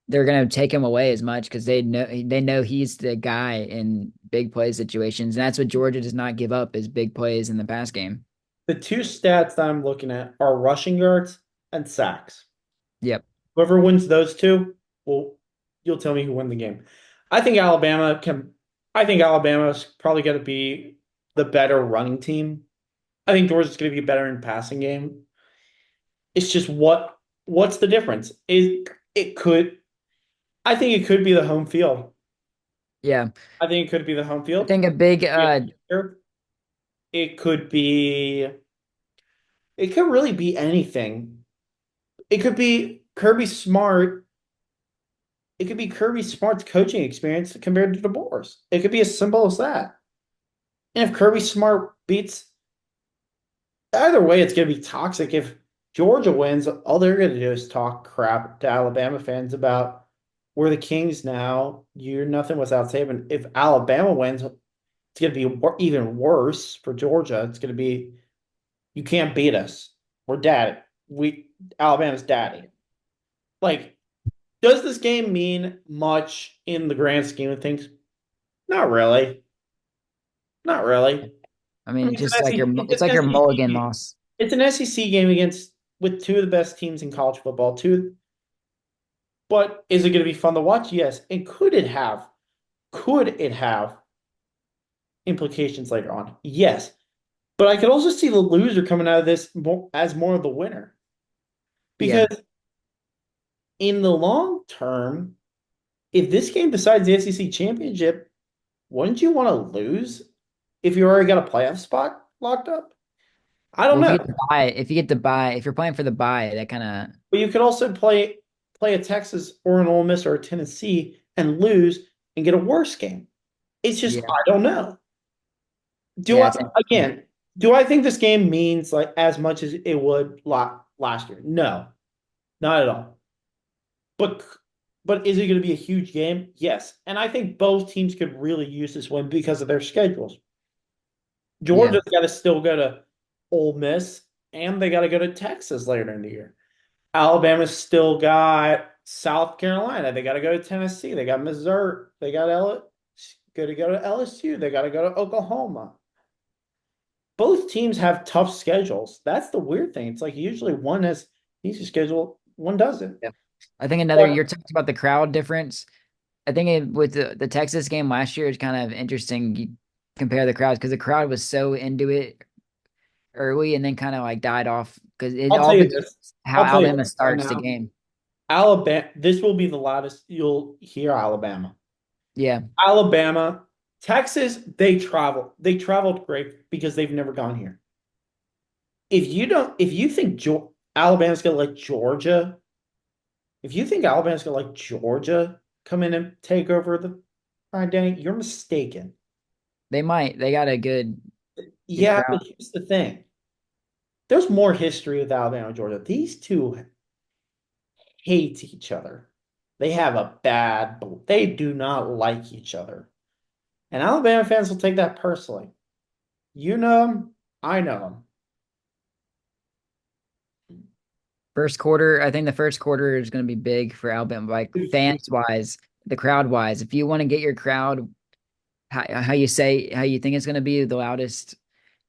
They're gonna take him away as much because they know he's the guy in big play situations, and that's what Georgia does not give up is big plays in the pass game. The two stats that I'm looking at are rushing yards and sacks. Yep. Whoever wins those two, well, you'll tell me who won the game. I think Alabama can. I think Alabama's probably going to be the better running team. I think Georgia's going to be better in passing game. It's just what's the difference? It could I think it could be the home field. Yeah. I think it could be the home I field. think a big It could be it could really be anything. It could be Kirby Smart. It could be Kirby Smart's coaching experience compared to DeBoer's. It could be as simple as that. And if Kirby Smart beats either way, it's going to be toxic. If Georgia wins, all they're going to do is talk crap to Alabama fans about we're the Kings now. You're nothing without Saban. If Alabama wins, it's going to be even worse for Georgia. It's going to be you can't beat us. We're daddy. We Alabama's daddy. Like, does this game mean much in the grand scheme of things? Not really. Not really. I I mean mean, just like it's It's like an your SEC mulligan game. loss. It's an SEC game against with two of the best teams in college football. Two, but is it going to be fun to watch? Yes. And could it have? Could it have implications later on? Yes. But I could also see the loser coming out of this as more of the winner Yeah. because in the long term, if this game decides the SEC championship, wouldn't you want to lose if you already got a playoff spot locked up? I don't Well, know. if you're playing for the buy, that kind of But you could also play a Texas or an Ole Miss or a Tennessee and lose and get a worse game. It's just yeah. I don't know. Do Yeah, I it's interesting. again? Do I think this game means like as much as it would last year? No, not at all. But but is it going to be a huge game? Yes. And I think both teams could really use this win because of their schedules. Yeah. Georgia's got to still go to Ole Miss and they got to go to Texas later in the year. Alabama's still got South Carolina. They got to go to Tennessee. They got Missouri. They got got to go to LSU. They got to go to Oklahoma. Both teams have tough schedules. That's the weird thing. It's like usually one has easy schedule, one doesn't. Yeah. I think another But you're talking about the crowd difference. I think with the Texas game last year, it's kind of interesting. You compare the crowds because the crowd was so into it early and then kind of like died off because it I'll tell all you begins this. how I'll tell you Alabama this right starts the now. game. Alabama, this will be the loudest you'll hear Alabama. Yeah, Alabama, Texas, they travel. They traveled great because they've never gone here. If you think Alabama's gonna let Georgia, if you think Alabama's gonna let Georgia come in and take over the identity, you're mistaken. they might. They got a good Yeah, crowd. but here's the thing. There's more history with Alabama and Georgia. These two hate each other. They have a they do not like each other. And Alabama fans will take that personally. You know them, I know First quarter, I think the first quarter is going to be big for Alabama, like them. fans wise, the crowd wise. If you want to get your crowd how you say how you think it's going to be the loudest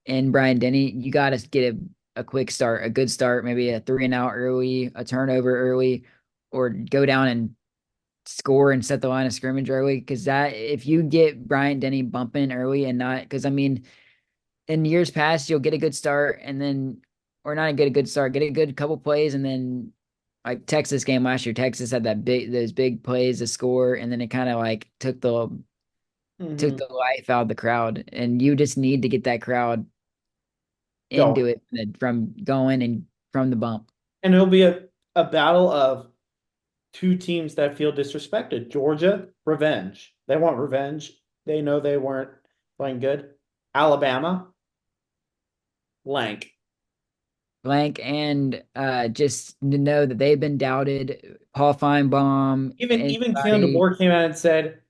in Brian Denny, you got to get a quick start, a good start, maybe a three and out early, a turnover early, or go down and score and set the line of scrimmage early. Because that if you get Bryant Denny bumping early and not, because I mean, in years past you'll get a good start and then, or not get a good start, get a good couple plays and then. Like Texas game last year, Texas had those big plays to score, and then it kind of like took Hmm. the life out of the crowd. And you just need to get that crowd into Go. it from going and from the bump. And it'll be a battle of two teams that feel disrespected. Georgia, revenge. They want revenge. They know they weren't playing good. Alabama, blank. Blank and just to know that they've been doubted. Paul Feinbaum, Even Kalen anybody. DeBoer came out and said,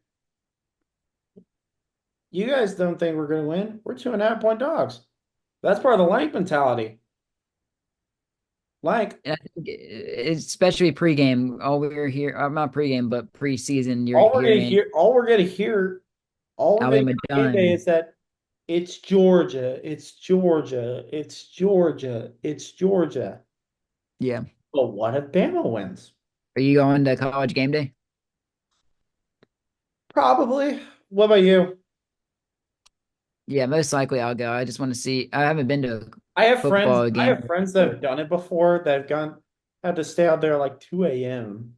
"You guys don't think we're going to win? We're 2.5 point dogs." That's part of the Lank mentality. Lank, I think especially pregame, all we're here, not pregame, but preseason, you're all we're going to hearing hear, all we're going to hear, all we're going to Alabama hear on game day done. is that it's Georgia, it's Georgia, it's Georgia, it's Georgia. Yeah. But what if Bama wins? Are you going to college game day? Probably. What about you? Yeah, most likely I'll go. I just want to see. I haven't been to a football I game have friends that have done it before that have gone had to stay out there like 2 a.m.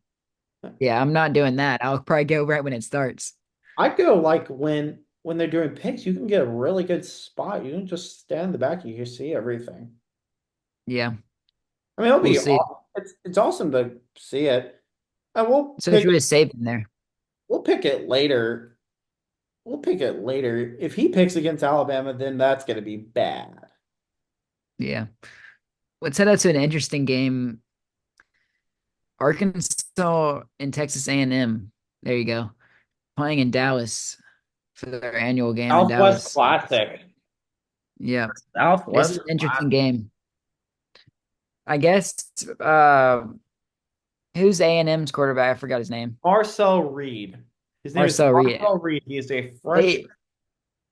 Yeah, I'm not doing that. I'll probably go right when it starts. I'd go like when they're doing picks, you can get a really good spot. You can just stand in the back, you can see everything. Yeah, I mean, it'll we'll be see. it's awesome to see it. And So it's really safe in there. we'll pick it later. We'll pick it later. If he picks against Alabama, then that's gonna be bad. Yeah. Let's head out to an interesting game. Arkansas and Texas A&M. There you go. Playing in Dallas for their annual game in Southwest Dallas. Classic. Yeah. This is Southwest an interesting Classic. game. I guess who's A&M's quarterback? I forgot his name. Marcel Reed. His name is Marcel Reed. Marcel Reed. He is a fresh, They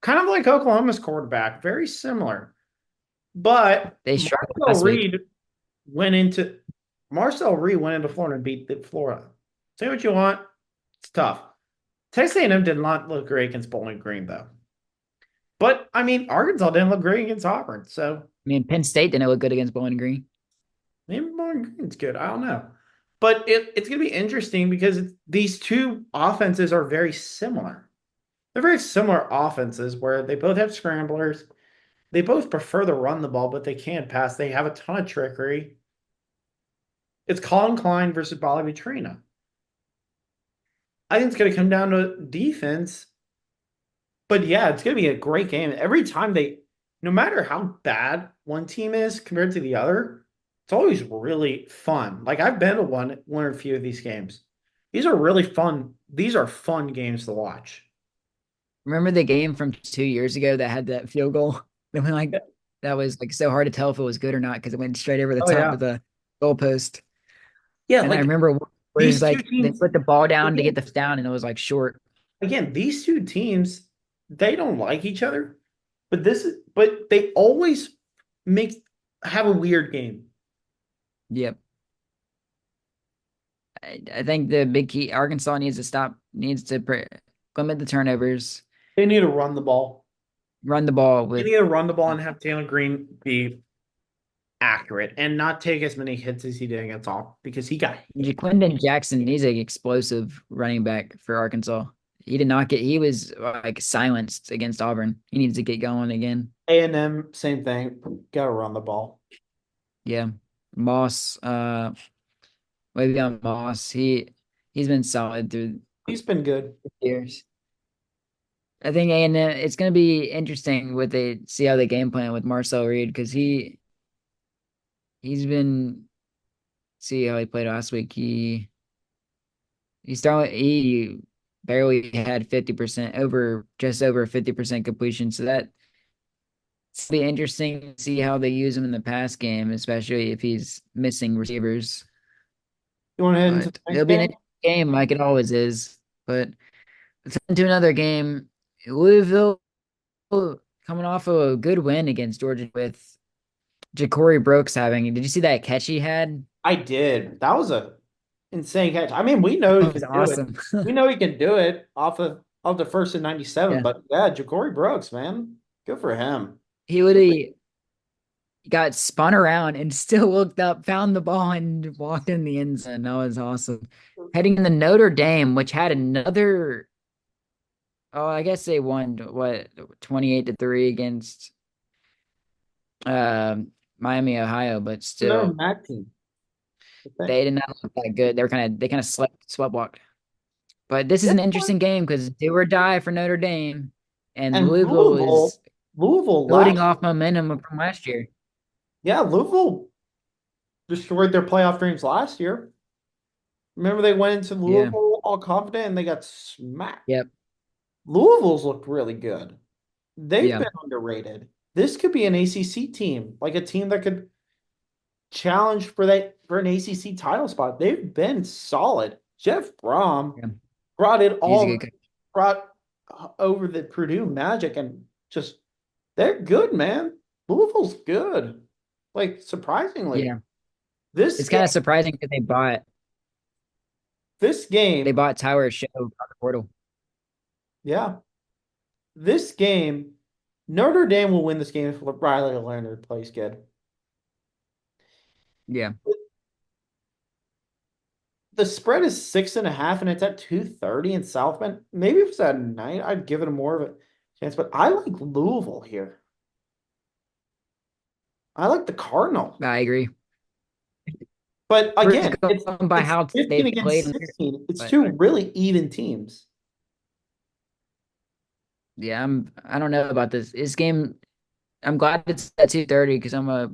kind of like Oklahoma's quarterback, very similar. But they struggled last week. went into Marcel Reed went into Florida and beat Florida. Say what you want, it's tough. Texas A&M did not look great against Bowling Green though. But I mean, Arkansas didn't look great against Auburn. So I mean, Penn State didn't look good against Bowling Green. maybe Bowling Green's good. I don't know. But it's going to be interesting because these two offenses are very similar. They're very similar offenses where they both have scramblers. They both prefer to run the ball, but they can pass. They have a ton of trickery. It's Colin Klein versus Bobby Petrino. I think it's going to come down to defense. But yeah, it's going to be a great game. Every time no matter how bad one team is compared to the other, it's always really fun. Like I've been to one or a few of these games. These are really fun. These are fun games to watch. Remember the game from 2 years ago that had that field goal? That went like that was like so hard to tell if it was good or not because it went straight over the Oh top yeah. of the goalpost. Yeah, And I like remember where it was these two like they teams, put the ball down to get again, the down and it was like short. these two teams, they don't like each other, but they always make have a weird game. Yep. I think the big key Arkansas needs to limit the turnovers, They need to run the ball. run the ball They with need to run the ball and have Taylor Green be accurate and not take as many hits as he did against all because he got hit. Jaquindon Jackson. He's an explosive running back for Arkansas. He did not get. He was like silenced against Auburn. He needs to get going again. A&M, same thing. Got to run the ball. Yeah, Moss. Maybe on Moss. He's been solid through He's been good. the years. I think A&M. It's going to be interesting with they see how they game plan with Marcel Reed because he's been see how he played last week. He barely had 50% over just over 50% completion. So that's be interesting to see how they use him in the pass game, especially if he's missing receivers. You want to head into But the it'll next be an game? interesting game like it always is. But let's head into another game. Louisville coming off of a good win against Georgia with Ja'Cory Brooks having. Did you see that catch he had? I did. That was a insane catch. I mean, we know he That can was do it. awesome. We know he can do it off the first and 97. Yeah. But yeah, Ja'Cory Brooks, man, good for him. He literally got spun around and still looked up, found the ball, and walked in the end zone. That was awesome. Heading in the Notre Dame, which had another, oh, I guess they won what 28-3 against Miami, Ohio, but Another still MAC team, I think. they did not look that good. They kind of swept walked. But this is Yeah. an interesting game because do or die for Notre Dame, and And Louisville is Louisville building last, off momentum from last year. yeah, Louisville destroyed their playoff dreams last year. Remember they went into Yeah. Louisville all confident and they got smacked. Yep. Louisville's looked really good. They've Yeah. been underrated. This could be an ACC team, like a team that could challenge for an ACC title spot. They've been solid. Jeff Brom Yeah. brought it He's a good all coach. brought over the Purdue Magic and just they're good, man. Louisville's good. Like surprisingly. Yeah. This It's game kind of surprising because this they game, bought Tyler Show out the portal. yeah. This game, Notre Dame will win this game if Riley Leonard plays good. Yeah. The spread is 6.5 and it's at 230 in South Bend. Maybe if it's at night, I'd give it a more of a chance, but I like Louisville here. I like the Cardinal. I agree. But We're just again, going by it's how 15 they've against played, 16. It's but two really even teams. yeah, I don't know about this game. I'm glad it's at 2:30 because I'm a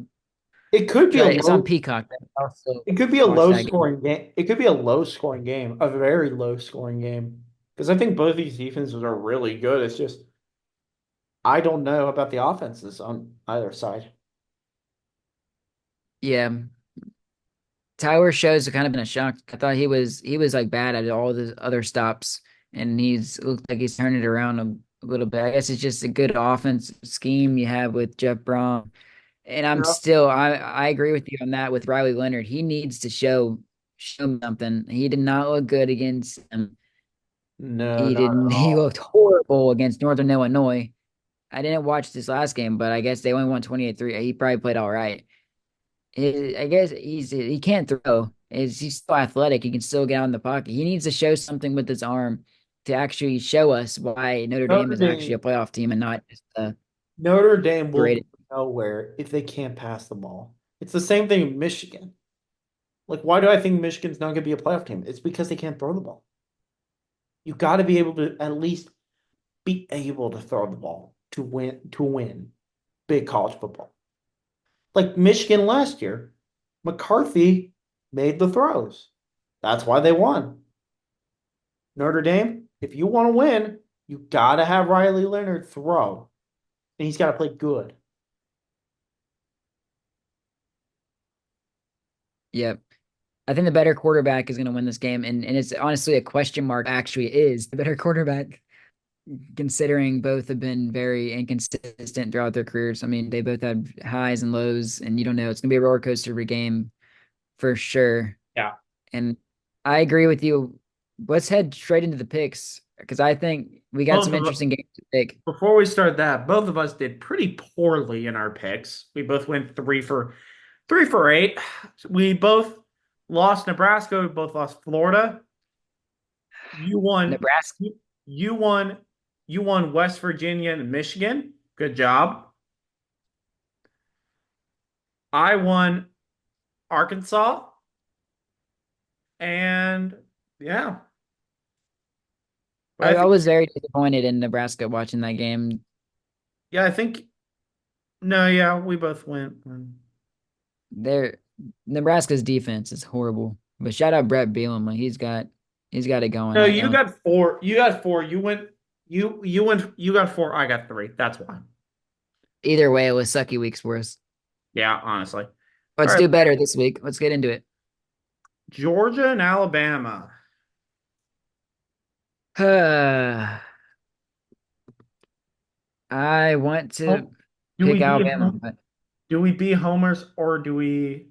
It could be a try. It's on low Peacock. I'll also it could be a watch low that game. scoring game. It could be a low scoring game, a very low scoring game. Because I think both these defenses are really good. It's just I don't know about the offenses on either side. Yeah, Tyler shows have kind of been a shock. I thought he was like bad at all the other stops, and he's looked like he's turning it around a little bit. I guess it's just a good offense scheme you have with Jeff Brom. And I agree with you on that with Riley Leonard. He needs to show something. He did not look good against him. No, He not at didn't he all. looked horrible against Northern Illinois. I didn't watch this last game, but I guess they only won 28-3. He probably played all right. I guess he can't throw. He's still athletic. He can still get out in the pocket. He needs to show something with his arm to actually show us why Notre Dame Notre is actually a Dame playoff team and not just Notre Dame will great. go nowhere if they can't pass the ball. It's the same thing in Michigan. Like, why do I think Michigan's not going to be a playoff team? It's because they can't throw the ball. You got to be able to at least be able to throw the ball to win big college football. Like Michigan last year, McCarthy made the throws. That's why they won. Notre Dame, if you want to win, you got to have Riley Leonard throw, and he's got to play good. Yep. I think the better quarterback is going to win this game, and it's honestly a question mark. Actually, is the better quarterback, considering both have been very inconsistent throughout their careers. I mean, they both had highs and lows, and you don't know. It's going to be a roller coaster every game for sure. Yeah. And I agree with you. Let's head straight into the picks because I think we got Both some of us, interesting games to pick. before we start that, both of us did pretty poorly in our picks. We both went 3 for 8. We both lost Nebraska. We both lost Florida. You won. Nebraska. You won. You won West Virginia and Michigan. Good job. I won Arkansas, and yeah, but I, I I think was very disappointed in Nebraska watching that game. yeah, I think no, yeah, we both went. Their Nebraska's defense is horrible. But shout out Brett Bielema. Like, he's got it going No, right you now. got 4. You got 4. You went. You got 4. I got 3. That's why. Either way, it was sucky weeks for us. Yeah, honestly. All Let's right, do better this week. Let's get into it. Georgia and Alabama. I want to Oh, do we pick be Alabama, but do we be homers or do we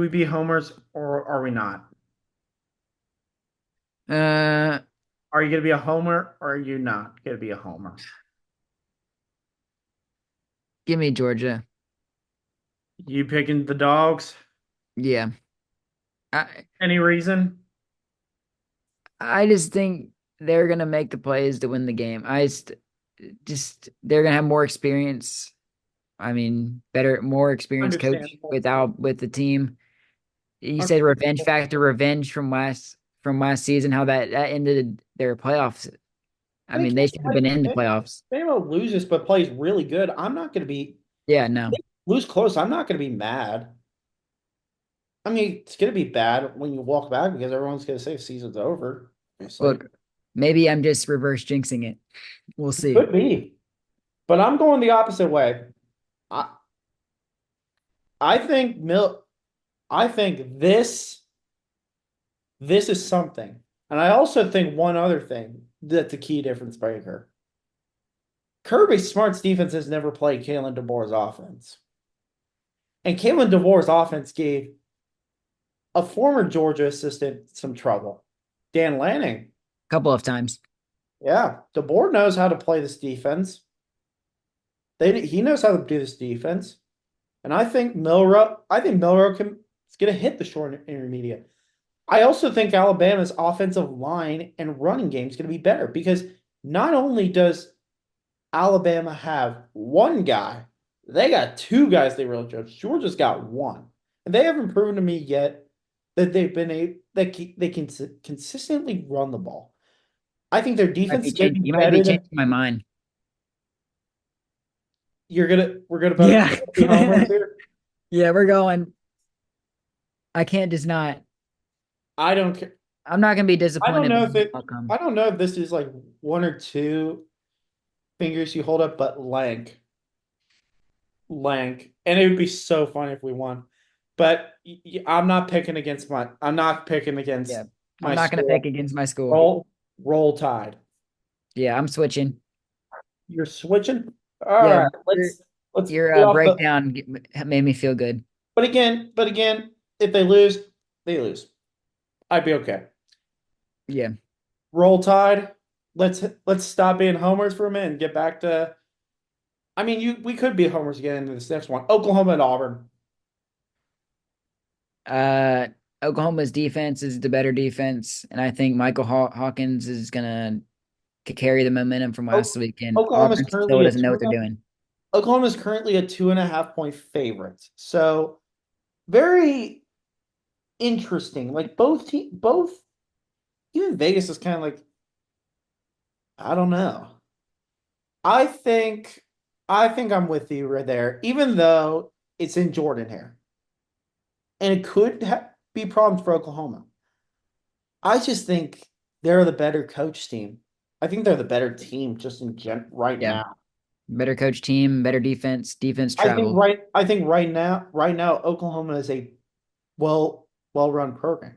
be homers or are we not? uh, Are you gonna be a homer or are you not gonna be a homer? give me Georgia. You picking the dogs? Yeah. I Any reason? I just think they're gonna make the plays to win the game. Just they're gonna have more experience. I mean, more experienced coach Understandable. with the team. You said revenge Understandable. factor, revenge from last season, how that ended their playoffs. I I mean, mean, they should have been in the playoffs. Bama loses but plays really good. I'm not gonna be Yeah, no. lose close. I'm not gonna be mad. I mean, it's gonna be bad when you walk back because everyone's gonna say season's over. Obviously, Look, maybe I'm just reverse jinxing it. We'll see. could be, but I'm going the opposite way. I I think Mill. I think this is something, and I also think one other thing that's a key difference maker. Kirby Smart's defense has never played Kalen DeBoer's offense, and Kalen DeBoer's offense gave a former Georgia assistant some trouble. Dan Lanning. A couple of times. Yeah, DeBoer knows how to play this defense. He knows how to do this defense. And I think Milrow can is gonna hit the short intermediate. I also think Alabama's offensive line and running game is gonna be better because not only does Alabama have one guy, they got two guys they really judge. Georgia's got one. And they haven't proven to me yet that they can consistently run the ball. I think their defense is going to be You might be better than changing my mind. we're gonna Yeah. be homers here. Yeah, we're going. I can't just not. I don't care. I'm not gonna be I don't disappointed know with if the it. outcome. I don't know if this is like one or two fingers you hold up, but Lank, and it would be so funny if we won. But I'm not picking against my. I'm not picking Yeah. against I'm my not gonna pick school. against my school. Roll Tide. Yeah, I'm switching. You're switching. All Yeah, right, let's your get off the. breakdown made me feel good. But again, if they lose, they lose. I'd be okay. Yeah. Roll Tide. Let's stop being homers for a minute and get back to. I mean, we could be homers again in this next one. Oklahoma and Auburn. Uh, Oklahoma's defense is the better defense, and I think Michael Hawkins is gonna carry the momentum from last O- week. And Oklahoma's Auburn still currently a doesn't know two what and they're a, doing. Oklahoma's currently a 2.5 point favorite. So very interesting. Like both even Vegas is kind of like I don't know. I think I think I'm with you right there, even though it's in Jordan here, and it could be problems for Oklahoma. I just think they're the better coach team. I think they're the better team just in right Yeah, now. better coach team, better defense. Defense travel. I think right now Oklahoma is a well run program.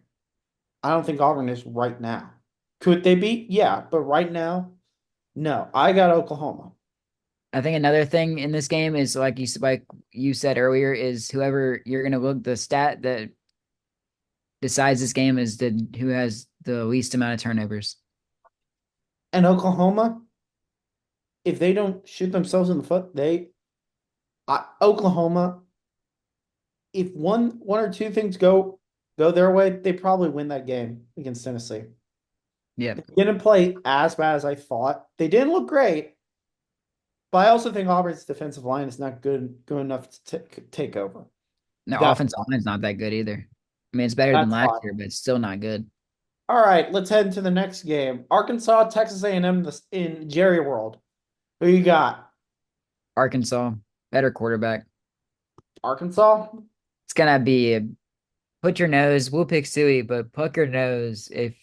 I don't think Auburn is right now. Could they be? Yeah, but right now, no. I got Oklahoma. I think another thing in this game is like you said earlier is whoever you're gonna look the stat that decides this game is the who has the least amount of turnovers. And Oklahoma, if they don't shoot themselves in the foot, Oklahoma, if one or two things go their way, they probably win that game against Tennessee. Yeah. They didn't play as bad as I thought. They didn't look great, but I also think Auburn's defensive line is not good enough to take over. The That's offensive line's not that good either. I mean, it's better than that's last fine. year, but it's still not good. All right, let's head into the next game. Arkansas, Texas A&M in Jerry World. Who you got? Arkansas, better quarterback. Arkansas? It's gonna be put your nose. We'll pick Suey, but puck your nose if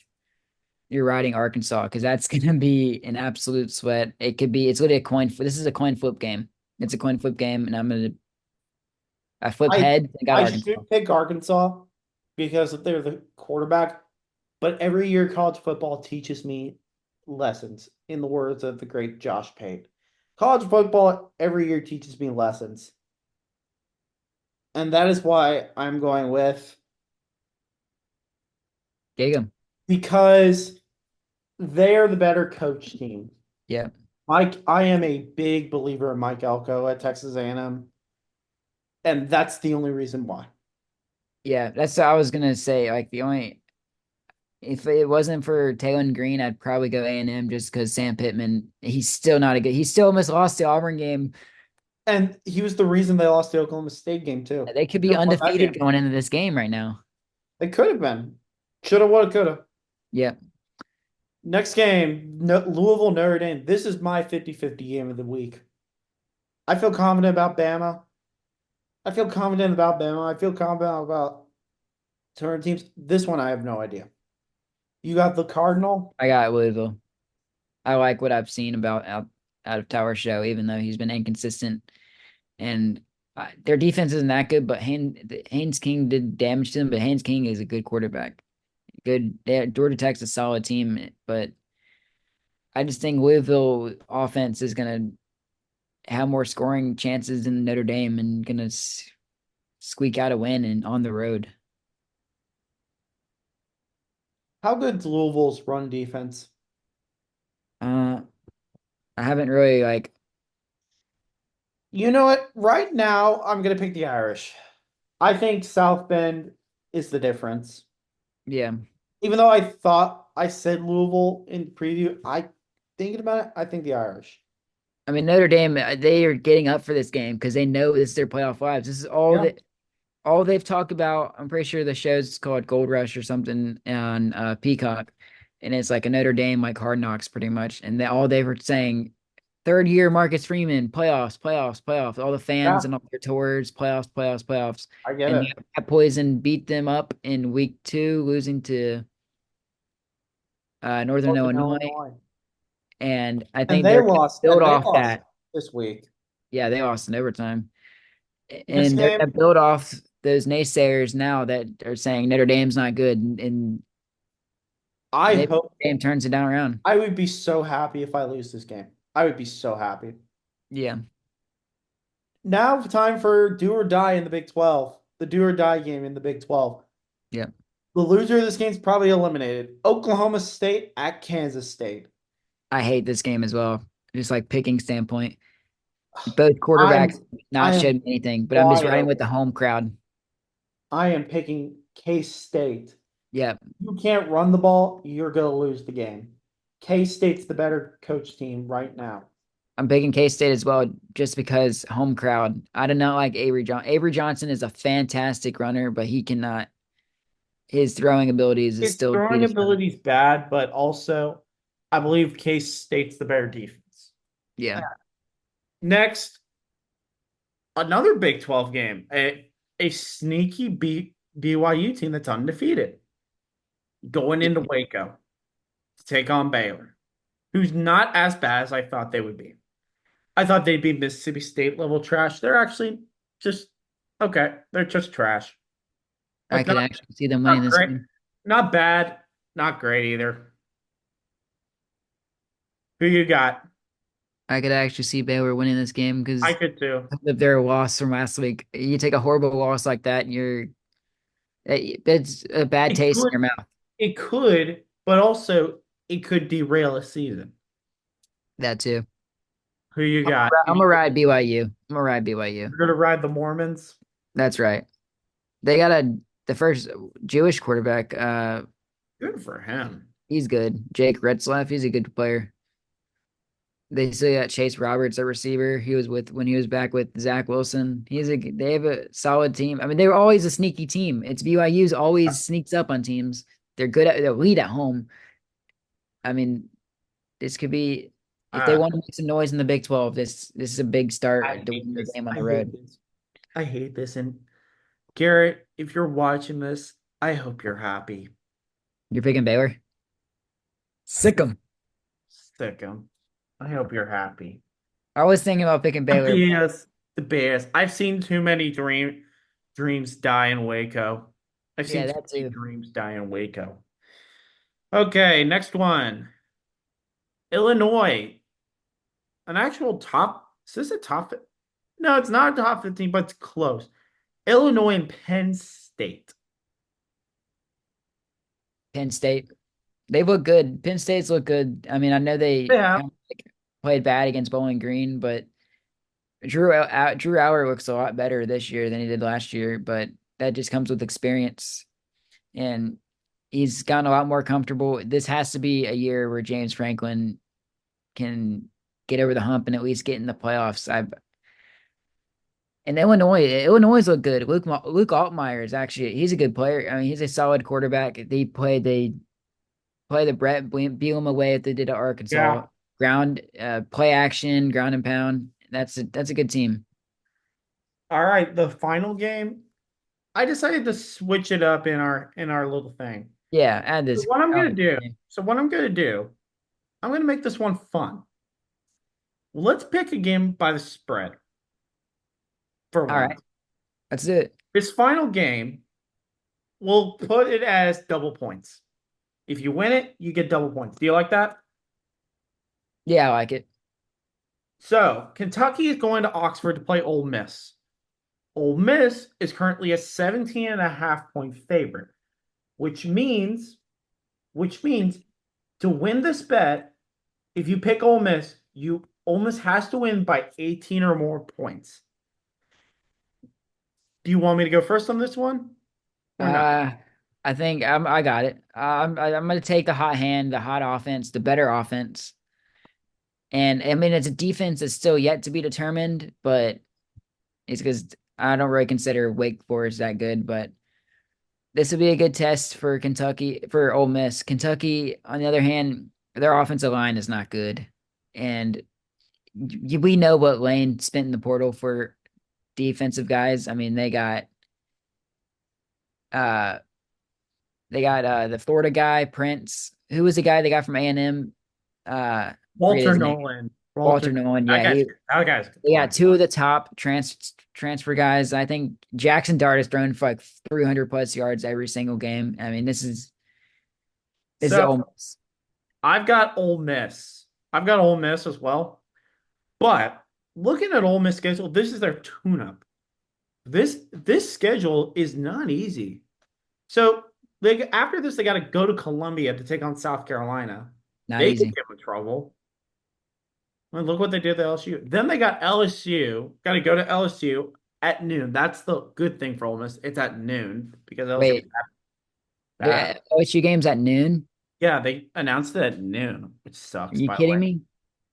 you're riding Arkansas because that's gonna be an absolute sweat. It could be. It's literally a coin. This is a coin flip game. It's a coin flip game, and I flip I heads and got I Arkansas. should pick Arkansas because they're the quarterback, but every year college football teaches me lessons, in the words of the great Josh Pate. College football every year teaches me lessons. And that is why I'm going with Gig 'em. because they are the better coach team. Yeah. I am a big believer in Mike Elko at Texas A&M, and that's the only reason why. Yeah, that's what I was gonna say. Like the only if it wasn't for Taylor Green, I'd probably go A&M just because Sam Pittman, he's still not a good. He still almost lost the Auburn game. And he was the reason they lost the Oklahoma State game too. They could Should be have won that undefeated game. going into this game right now. They could have been. Shoulda, woulda, coulda. Yeah, Next game, Louisville, Notre Dame. This is my 50-50 game of the week. I feel confident about Bama. I feel confident about Bama. I feel confident about certain teams. This one, I have no idea. You got the Cardinal. I got Louisville. I like what I've seen about out of Tower Show, even though he's been inconsistent. And their defense isn't that good, but Haynes King did damage to them. But Haynes King is a good quarterback. Good. Georgia Tech's a solid team, but I just think Louisville offense is gonna have more scoring chances than Notre Dame and gonna squeak out a win and on the road. How good's Louisville's run defense? Uh, I haven't really like, You know what? Right now, I'm gonna pick the Irish. I think South Bend is the difference. yeah. Even though I thought I said Louisville in preview, I thinking about it, I think the Irish. I mean Notre Dame, they are getting up for this game because they know this is their playoff lives. This is Yeah. all they've talked about. I'm pretty sure the show's called Gold Rush or something on Peacock, and it's like a Notre Dame like Hard Knocks pretty much. And all they were saying, third year Marcus Freeman, playoffs, playoffs, playoffs. All the fans Yeah, and all their tours, playoffs, playoffs, playoffs. I get And it. yeah, that Poison beat them up in week 2, losing to Northern Northern Illinois. Illinois. And I And think they're going to build and they off lost that. this week. Yeah, they lost in overtime. This And they're going game, to build off those naysayers now that are saying Notre Dame's not good. And I maybe hope Notre Dame turns it down around. I would be so happy if I lose this game. I would be so happy. Yeah. Now, time for do or die in the Big 12. The do or die game in the Big 12. Yeah. The loser of this game is probably eliminated. Oklahoma State at Kansas State. I hate this game as well. Just like picking standpoint. Both I'm quarterbacks not I am showed anything, but I'm just wide riding with the open. home crowd. I am picking K-State. Yeah. You can't run the ball, you're going to lose the game. K-State's the better coach team right now. I'm picking K-State as well, just because home crowd. I do not like Avery Johnson. Avery Johnson is a fantastic runner, but he cannot. His throwing abilities is His still due throwing to show. ability is bad, but also I believe K-State's the better defense. Yeah, Next, another Big 12 game. A sneaky BYU team that's undefeated going into Waco to take on Baylor, who's not as bad as I thought they would be. I thought they'd be Mississippi State level trash. They're actually just okay. They're just trash. I Like could not actually see them winning not this great, game. not bad, not great either. Who you got? I could actually see Baylor winning this game I because could too. of their loss from last week. You take a horrible loss like that, and it's a bad It taste in could, your mouth. it could, but also it could derail a season. That too. Who you got? I'm gonna ride BYU. I'm gonna ride BYU. You're gonna ride the Mormons? That's right. They got the first Jewish quarterback. Good for him. He's good. Jake Retzlaff. He's a good player. They still got Chase Roberts, a receiver. He was with when he was back with Zach Wilson. They have a solid team. I mean, they were always a sneaky team. It's BYU's always sneaks up on teams. They're lead at home. I mean, this could be if they Uh, want to make some noise in the Big 12. This is a big I start to hate win the this. game on I the hate road. this. I hate this. And Garrett, if you're watching this, I hope you're happy. You're picking Baylor. Sick 'em. Sick 'em. I hope you're happy. I was thinking about picking The Baylor. Bears, the Bears. I've seen too many dreams die in Waco. I've seen Yeah, too that many too. dreams die in Waco. Okay, next one. Illinois, an actual top. Is this a top? No, it's not a top 15, but it's close. Illinois and Penn State. Penn State. They look good. Penn State's look good. I mean, I know they Yeah. kind of like played bad against Bowling Green, but Drew Hour looks a lot better this year than he did last year. But that just comes with experience, and he's gotten a lot more comfortable. This has to be a year where James Franklin can get over the hump and at least get in the playoffs. I've And Illinois look good. Luke Altmaier is actually he's a good player. I mean, he's a solid quarterback. They play the Brett Bielema way that they did at Yeah. Arkansas. Ground play action, ground and pound. That's a good team. All right. The final game. I decided to switch it up in our little thing. Yeah, add So this. what I'm I gonna like this do. game. So what I'm gonna do. I'm gonna make this one fun. Let's pick a game by the spread for All right, once. let's do it. This final game, we'll put it as double points. If you win it, you get double points. Do you like that? Yeah, I like it. So Kentucky is going to Oxford to play Ole Miss. Ole Miss is currently a 17 and a half point favorite, which means, which means to win this bet, if you pick Ole Miss has to win by 18 or more points. Do you want me to go first on this one or no? Uh, I think I got it. I'm gonna take the hot hand, the hot offense, the better offense. And I mean, it's a defense that's still yet to be determined, but it's because I don't really consider Wake Forest that good. But this will be a good test for Kentucky, for Ole Miss. Kentucky, on the other hand, their offensive line is not good. And we know what Lane spent in the portal for defensive guys. I mean, uh the Florida guy, Prince. Who was the guy they got from A&M? Forget Walter his name. Nolan. Walter Walter Nolan. that Yeah, guy's that guy's a good they got corner. two of the top transfer guys. I think Jackson Dart has thrown for like 300 plus yards every single game. I mean, this is So almost I've got Ole Miss. I've got Ole Miss as well. But looking at Ole Miss schedule, this is their tune-up. This schedule is not easy. So after this, they got to go to Columbia to take on South Carolina. not They could easy. get in trouble. I mean, look what they did to LSU. Then they got LSU. Got to go to LSU at noon. That's the good thing for Ole Miss. It's at noon because LSU is Wait, bad. the OSU game's at noon? Yeah, they announced it at noon, which Are sucks, you by the way. kidding me?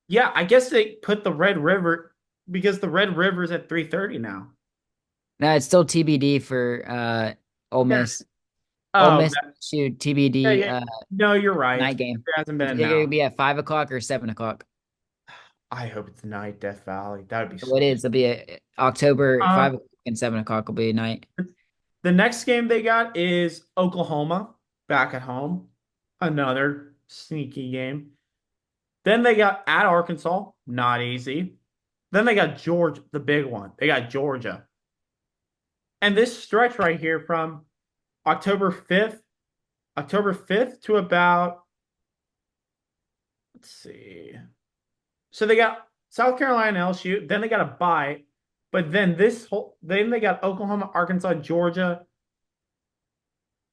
Yeah, I guess they put the Red River because the Red River is at 3:30 now. No, it's still TBD for Ole Yeah. Miss. Ole Oh, Miss shoot yeah, TBD yeah. No, you're right. night game. There hasn't been It's either gonna announced. be at 5 o'clock or 7 o'clock. I hope it's night, Death Valley. That would be So it so. is. It'll be October Uh, 5 o'clock and 7 o'clock will be night. the next game they got is Oklahoma back at home. Another sneaky game. Then they got at Arkansas, not easy. Then they got Georgia, the big one. They got Georgia. And this stretch right here from October 5th, October 5th to about, let's see. So they got South Carolina and LSU, then they got a bye, but then they got Oklahoma, Arkansas, Georgia,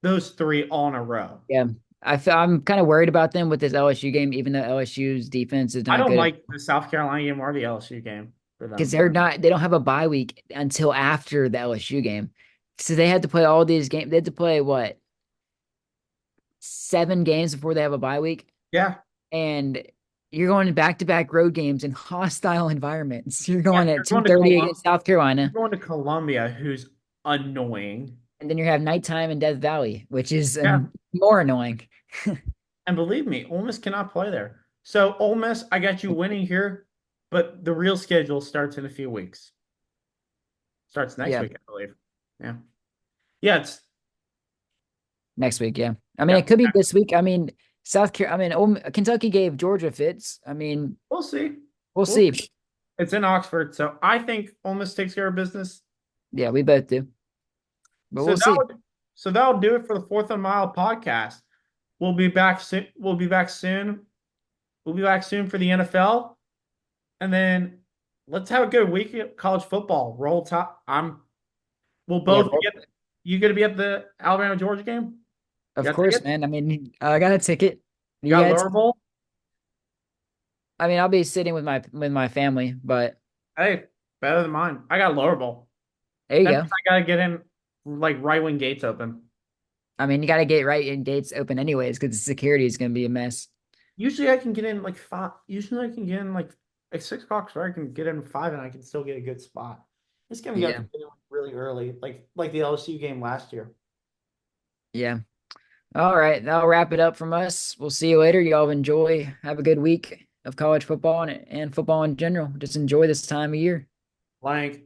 those three all in a row. Yeah. I'm kind of worried about them with this LSU game, even though LSU's defense is I not don't good like the South Carolina game or the LSU game for because them. they don't have a bye week until after the LSU game. So they had to play all these games. They had to play what, 7 games before they have a bye week? Yeah. And you're going back to back road games in hostile environments. You're Yeah, going at you're going to 2:30 against South Carolina, Columbia, who's annoying. and then you have nighttime in Death Valley, which is Yeah. more annoying. And believe me, Ole Miss cannot play there. So Ole Miss, I got you winning here, but the real schedule starts in a few weeks. Starts next Yeah, week, I believe. Yeah. Yeah, it's next week. Yeah, I mean yeah. it could be this week. I mean Kentucky gave Georgia fits. I mean We'll see. we'll We'll see. see. It's in Oxford, so I think Ole Miss takes care of business. Yeah, we both do, but So we'll see. that'll do it for the Fourth and Mile podcast. We'll be back soon. We'll be back soon We'll be back soon for the NFL, and then let's have a good week of college football. Roll top. We'll Yeah, both bro. be at. You gonna be at the Alabama Georgia game? You Of got course, tickets? man. I mean, I got a ticket. You You got got? lower bowl? I mean, I'll be sitting with my family, but Hey, better than mine. I got lower bowl. there you That means go. I gotta get in like right when gates open. I mean, you got to get right in gates open anyways, because the security is going to be a mess. Usually I can get in like five. Usually I can get in like 6 o'clock, so I can get in 5 and I can still get a good spot. This game you have to Yeah, get in really early, like the LSU game last year. yeah. All right, that'll wrap it up from us. We'll see you later. Y'all enjoy. Have a good week of college football and football in general. Just enjoy this time of year. Like